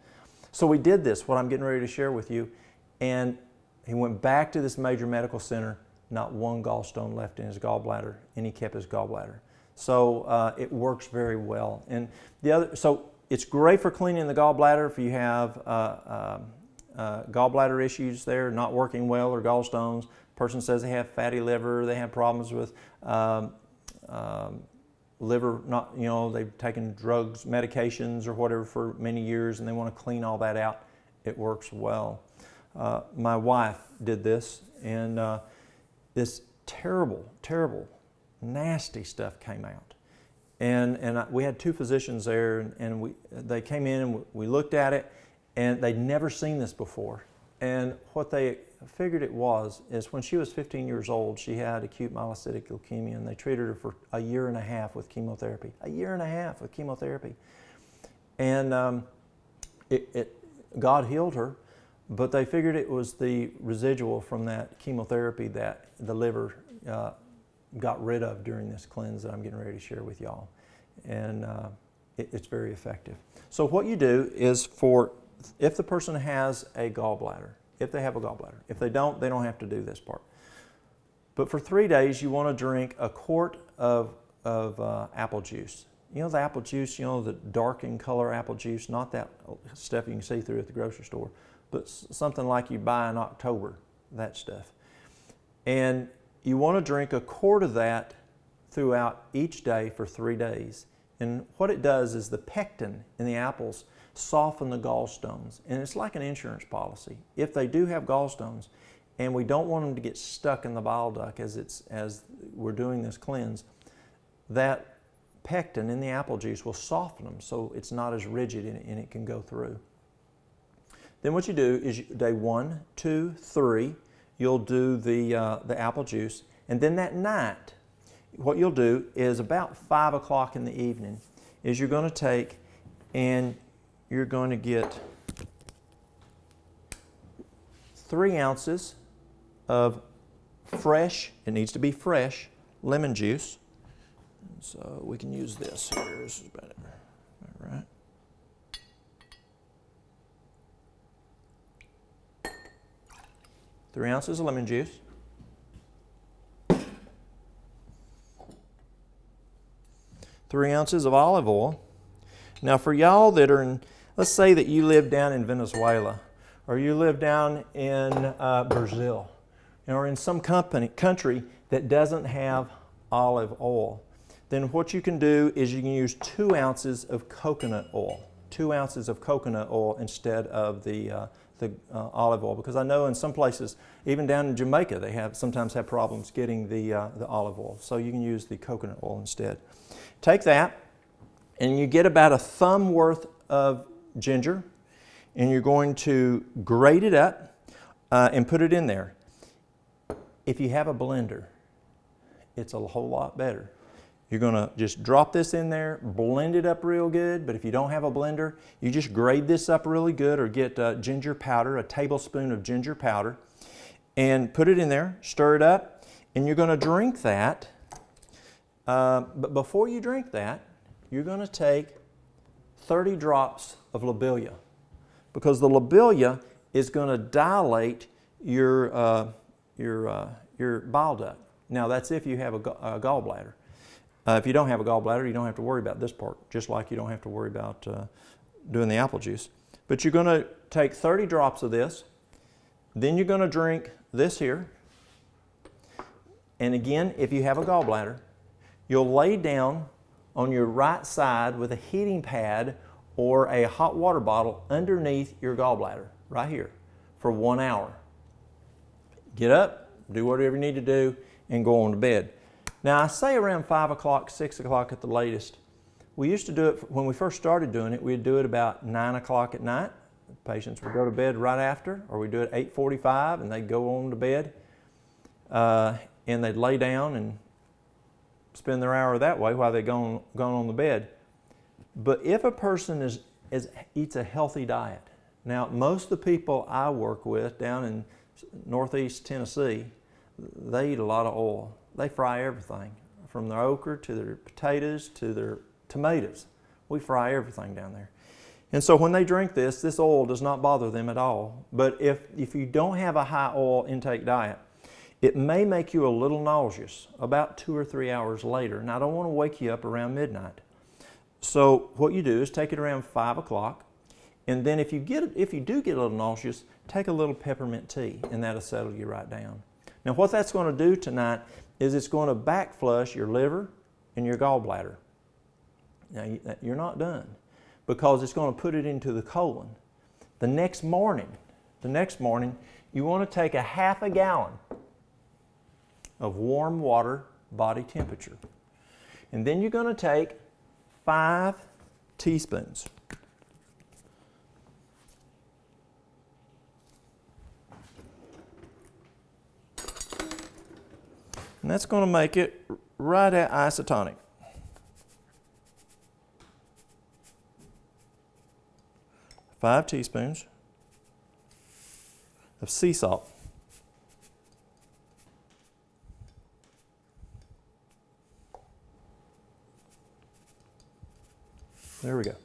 So we did this, what I'm getting ready to share with you, and he went back to this major medical center, not one gallstone left in his gallbladder, and he kept his gallbladder. So it works very well. And so it's great for cleaning the gallbladder if you have gallbladder issues there, not working well, or gallstones. Person says they have fatty liver, they have problems with liver, they've taken drugs, medications, or whatever for many years, and they want to clean all that out. It works well. My wife did this, and this terrible, nasty stuff came out. And we had two physicians there, and they came in and we looked at it, and they'd never seen this before. And what they figured it was is when she was 15 years old, she had acute myelocytic leukemia, and they treated her for a year and a half with chemotherapy. A year and a half with chemotherapy. And God healed her, but they figured it was the residual from that chemotherapy that the liver got rid of during this cleanse that I'm getting ready to share with y'all. And it's very effective. So what you do is if the person has a gallbladder, if they have a gallbladder. If they don't have to do this part. But for 3 days, you want to drink a quart of apple juice. You know the apple juice, the dark in color apple juice, not that stuff you can see through at the grocery store, but something like you buy in October, that stuff. And you want to drink a quart of that throughout each day for 3 days. And what it does is the pectin in the apples soften the gallstones. And it's like an insurance policy. If they do have gallstones, and we don't want them to get stuck in the bile duct as we're doing this cleanse, that pectin in the apple juice will soften them so it's not as rigid and it can go through. Then what you do is day 1, 2, 3, you'll do the apple juice. And then that night, what you'll do is about 5 o'clock in the evening is you're going to take and you're going to get 3 ounces of fresh, it needs to be fresh, lemon juice. So we can use this here. This is better. All right. Three ounces of lemon juice. 3 ounces of olive oil. Now for y'all that are in, let's say that you live down in Venezuela, or you live down in Brazil, or in some country that doesn't have olive oil, then what you can do is you can use 2 ounces of coconut oil. 2 ounces of coconut oil instead of the olive oil, because I know in some places, even down in Jamaica, they sometimes have problems getting the olive oil. So you can use the coconut oil instead. Take that, and you get about a thumb worth of ginger, and you're going to grate it up and put it in there. If you have a blender, it's a whole lot better. You're going to just drop this in there, blend it up real good, but if you don't have a blender, you just grate this up really good, or get ginger powder, a tablespoon of ginger powder, and put it in there, stir it up, and you're going to drink that. But before you drink that, you're going to take 30 drops of lobelia, because the lobelia is going to dilate your bile duct. Now that's if you have a gallbladder. If you don't have a gallbladder, you don't have to worry about this part, just like you don't have to worry about doing the apple juice. But you're going to take 30 drops of this, then you're going to drink this here. And again, if you have a gallbladder, you'll lay down on your right side with a heating pad or a hot water bottle underneath your gallbladder, right here, for 1 hour. Get up, do whatever you need to do, and go on to bed. Now, I say around 5 o'clock, 6 o'clock at the latest. We used to do it, when we first started doing it, we'd do it about 9 o'clock at night. Patients would go to bed right after, or we'd do it at 8:45 and they'd go on to bed. And they'd lay down and spend their hour that way while they're gone on the bed. But if a person eats a healthy diet, now most of the people I work with down in northeast Tennessee, they eat a lot of oil. They fry everything, from their okra to their potatoes to their tomatoes. We fry everything down there. And so when they drink this, this oil does not bother them at all. But if you don't have a high oil intake diet, it may make you a little nauseous about 2 or 3 hours later. And I don't want to wake you up around midnight. So what you do is take it around 5 o'clock. And then if you do get a little nauseous, take a little peppermint tea, and that'll settle you right down. Now what that's going to do tonight is it's going to back flush your liver and your gallbladder. Now you're not done, because it's going to put it into the colon. The next morning, you want to take a half a gallon of warm water, body temperature. And then you're going to take 5 teaspoons. And that's going to make it right at isotonic. 5 teaspoons of sea salt. There we go.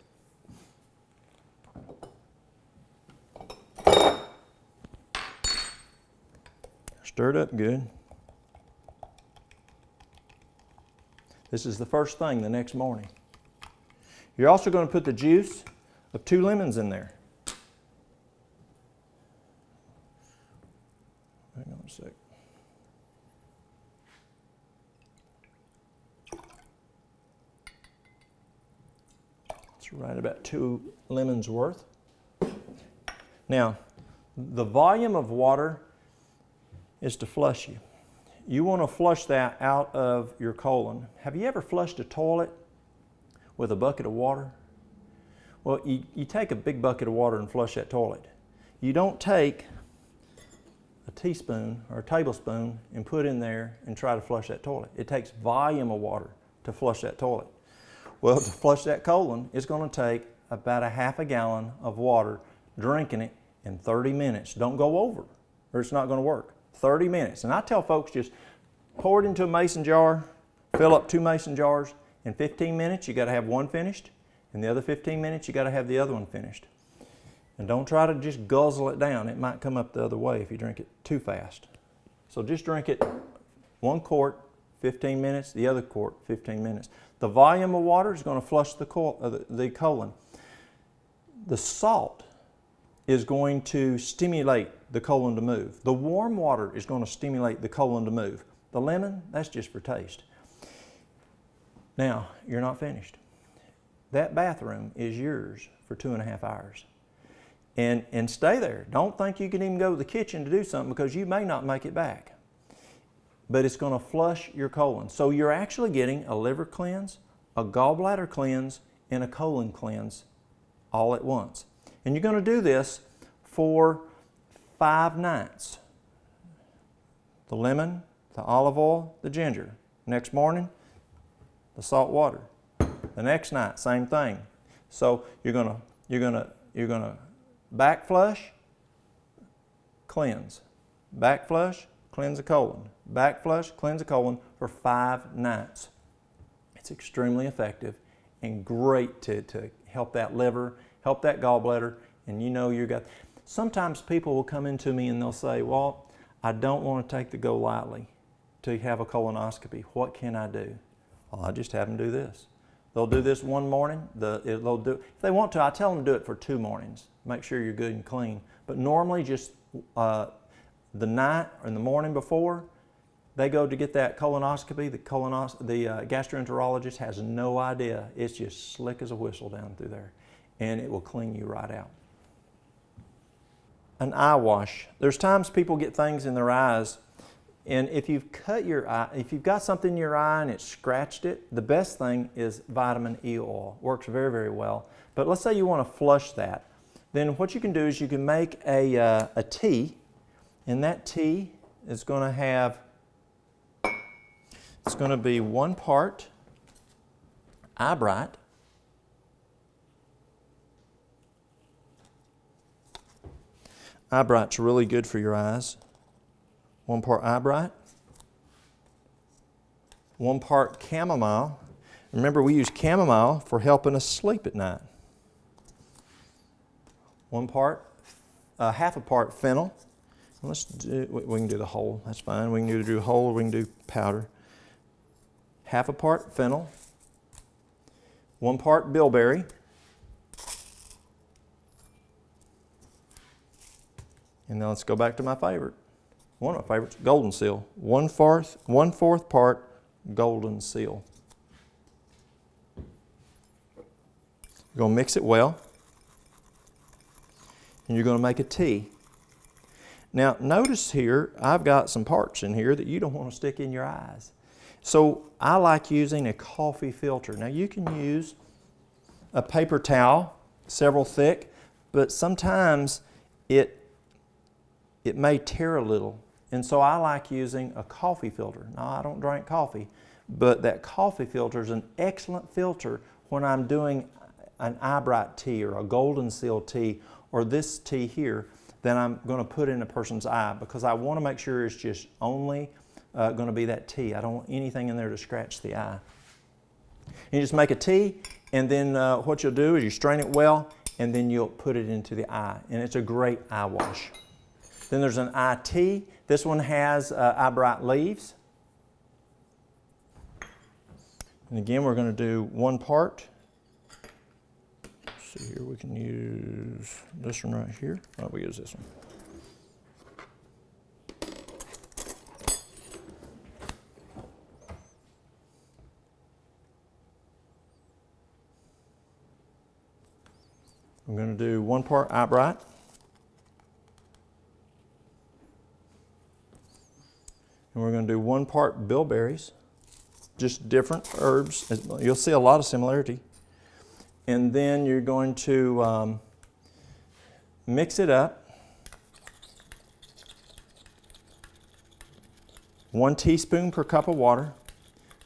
Stir it up good. This is the first thing the next morning. You're also going to put the juice of 2 lemons in there. Hang on a sec. It's right about 2 lemons worth. Now, the volume of water is to flush you. You want to flush that out of your colon. Have you ever flushed a toilet with a bucket of water? Well, you take a big bucket of water and flush that toilet. You don't take a teaspoon or a tablespoon and put in there and try to flush that toilet. It takes volume of water to flush that toilet. Well, to flush that colon, it's going to take about a half a gallon of water, drinking it in 30 minutes. Don't go over, or it's not going to work. 30 minutes. And I tell folks, just pour it into a mason jar, fill up 2 mason jars. In 15 minutes, you got to have one finished. In the other 15 minutes, you got to have the other one finished. And don't try to just guzzle it down. It might come up the other way if you drink it too fast. So just drink it 1 quart, 15 minutes, the other quart, 15 minutes. The volume of water is going to flush the colon. The salt is going to stimulate the colon to move. The warm water is going to stimulate the colon to move. The lemon, that's just for taste. Now, you're not finished. That bathroom is yours for 2.5 hours. And stay there. Don't think you can even go to the kitchen to do something, because you may not make it back. But it's going to flush your colon. So you're actually getting a liver cleanse, a gallbladder cleanse, and a colon cleanse all at once. And you're going to do this for 5 nights. The lemon, the olive oil, the ginger. Next morning, the salt water. The next night, same thing. So you're gonna back flush, cleanse. Back flush, cleanse the colon. Back flush, cleanse the colon for 5 nights. It's extremely effective and great to help that liver, help that gallbladder, and you know you got. Sometimes people will come into me and they'll say, "Walt, I don't want to take the go lightly to have a colonoscopy. What can I do?" Well, I just have them do this. They'll do this one morning. They'll do, if they want to, I tell them to do it for 2 mornings. Make sure you're good and clean. But normally just the night or in the morning before they go to get that colonoscopy, the gastroenterologist has no idea. It's just slick as a whistle down through there, and it will clean you right out. An eye wash. There's times people get things in their eyes, and if you've cut your eye, if you've got something in your eye and it's scratched it, the best thing is vitamin E oil. Works very, very well. But let's say you want to flush that. Then what you can do is you can make a tea, and that tea is going to have, it's going to be 1 part eye bright, eye bright's really good for your eyes. 1 part eye bright, 1 part chamomile. Remember, we use chamomile for helping us sleep at night. half a part fennel. Let's do, we can do the whole, that's fine. We can either do whole or we can do powder. Half a part fennel, 1 part bilberry, and now let's go back to my favorite, one of my favorites, golden seal. 1/4 part golden seal. You're going to mix it well, and you're going to make a tea. Now notice here, I've got some parts in here that you don't want to stick in your eyes. So I like using a coffee filter. Now you can use a paper towel, several thick, but sometimes it may tear a little. And so I like using a coffee filter. Now I don't drink coffee, but that coffee filter is an excellent filter when I'm doing an eyebright tea or a golden seal tea or this tea here that I'm going to put in a person's eye, because I want to make sure it's just only going to be that tea. I don't want anything in there to scratch the eye. You just make a tea, and then what you'll do is you strain it well, and then you'll put it into the eye, and it's a great eye wash. Then there's an eye tea. This one has eyebright leaves. And again, we're going to do 1 part. Let's see here, we can use this one right here. Oh, we use this one. I'm going to do 1 part eyebright. And we're going to do 1 part bilberries, just different herbs. You'll see a lot of similarity. And then you're going to mix it up. 1 teaspoon per cup of water.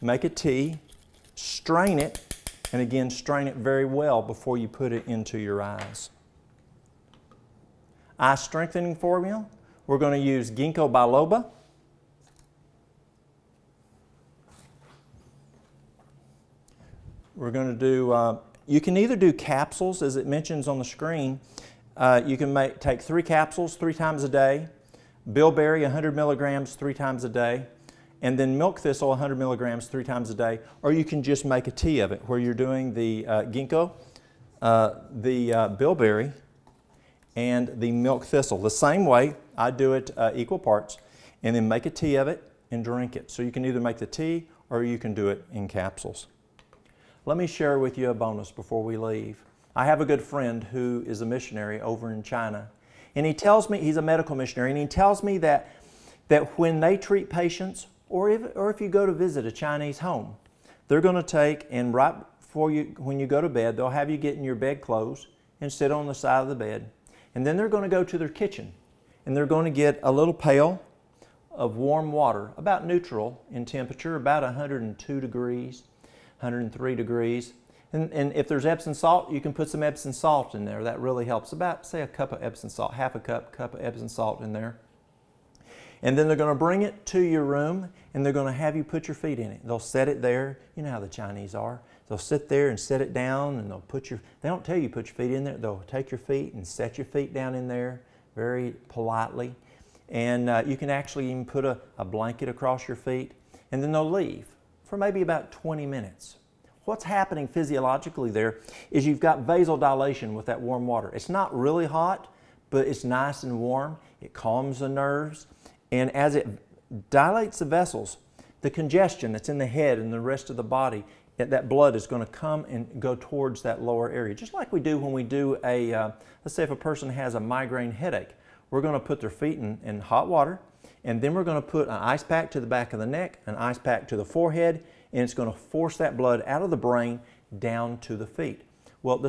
Make a tea, strain it, and again, strain it very well before you put it into your eyes. Eye strengthening formula, we're going to use ginkgo biloba. We're going to do, you can either do capsules, as it mentions on the screen. You can take 3 capsules 3 times a day, bilberry 100 milligrams 3 times a day, and then milk thistle 100 milligrams 3 times a day, or you can just make a tea of it where you're doing the ginkgo, the bilberry, and the milk thistle. The same way, I do it equal parts, and then make a tea of it and drink it. So you can either make the tea or you can do it in capsules. Let me share with you a bonus before we leave. I have a good friend who is a missionary over in China, and he tells me, he's a medical missionary, and he tells me that when they treat patients, or if you go to visit a Chinese home, they're going to take, and right before you, when you go to bed, they'll have you get in your bed clothes and sit on the side of the bed. And then they're going to go to their kitchen, and they're going to get a little pail of warm water, about neutral in temperature, about 102 degrees, 103 degrees. And if there's Epsom salt, you can put some Epsom salt in there. That really helps. About, say, a cup of Epsom salt, half a cup of Epsom salt in there. And then they're going to bring it to your room, and they're going to have you put your feet in it. They'll set it there. You know how the Chinese are. They'll sit there and set it down, and they'll put your, they don't tell you put your feet in there. They'll take your feet and set your feet down in there very politely. And you can actually even put a blanket across your feet, and then they'll leave for maybe about 20 minutes. What's happening physiologically there is you've got vasodilation with that warm water. It's not really hot, but it's nice and warm. It calms the nerves. And as it dilates the vessels, the congestion that's in the head and the rest of the body, that blood is going to come and go towards that lower area. Just like we do when we do a, let's say if a person has a migraine headache, we're going to put their feet in hot water, and then we're going to put an ice pack to the back of the neck, an ice pack to the forehead, and it's going to force that blood out of the brain down to the feet. Well,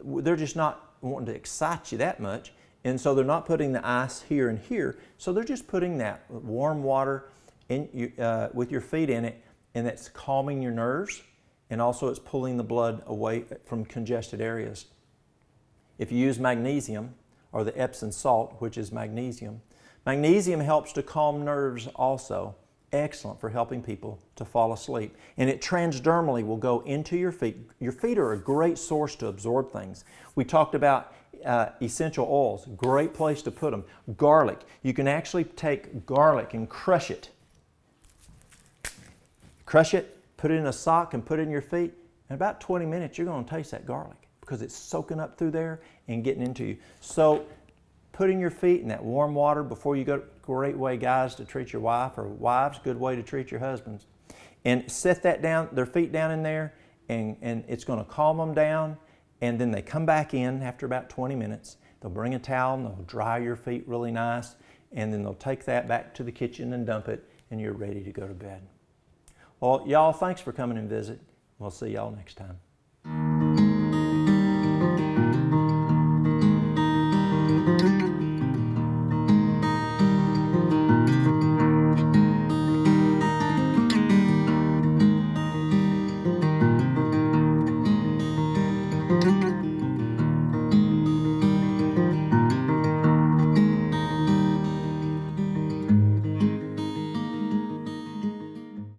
they're just not wanting to excite you that much, and so they're not putting the ice here and here, so they're just putting that warm water in, with your feet in it, and that's calming your nerves, and also it's pulling the blood away from congested areas. If you use magnesium, or the Epsom salt, which is magnesium, magnesium helps to calm nerves also. Excellent for helping people to fall asleep. And it transdermally will go into your feet. Your feet are a great source to absorb things. We talked about essential oils, great place to put them. Garlic, you can actually take garlic and crush it. Crush it, put it in a sock and put it in your feet. In about 20 minutes, you're going to taste that garlic because it's soaking up through there and getting into you. So putting your feet in that warm water before you go, great way, guys, to treat your wife, or wives, good way to treat your husbands. And set that down, their feet down in there, and it's going to calm them down. And then they come back in after about 20 minutes. They'll bring a towel and they'll dry your feet really nice. And then they'll take that back to the kitchen and dump it, and you're ready to go to bed. Well, y'all, thanks for coming and visit. We'll see y'all next time. Thank you.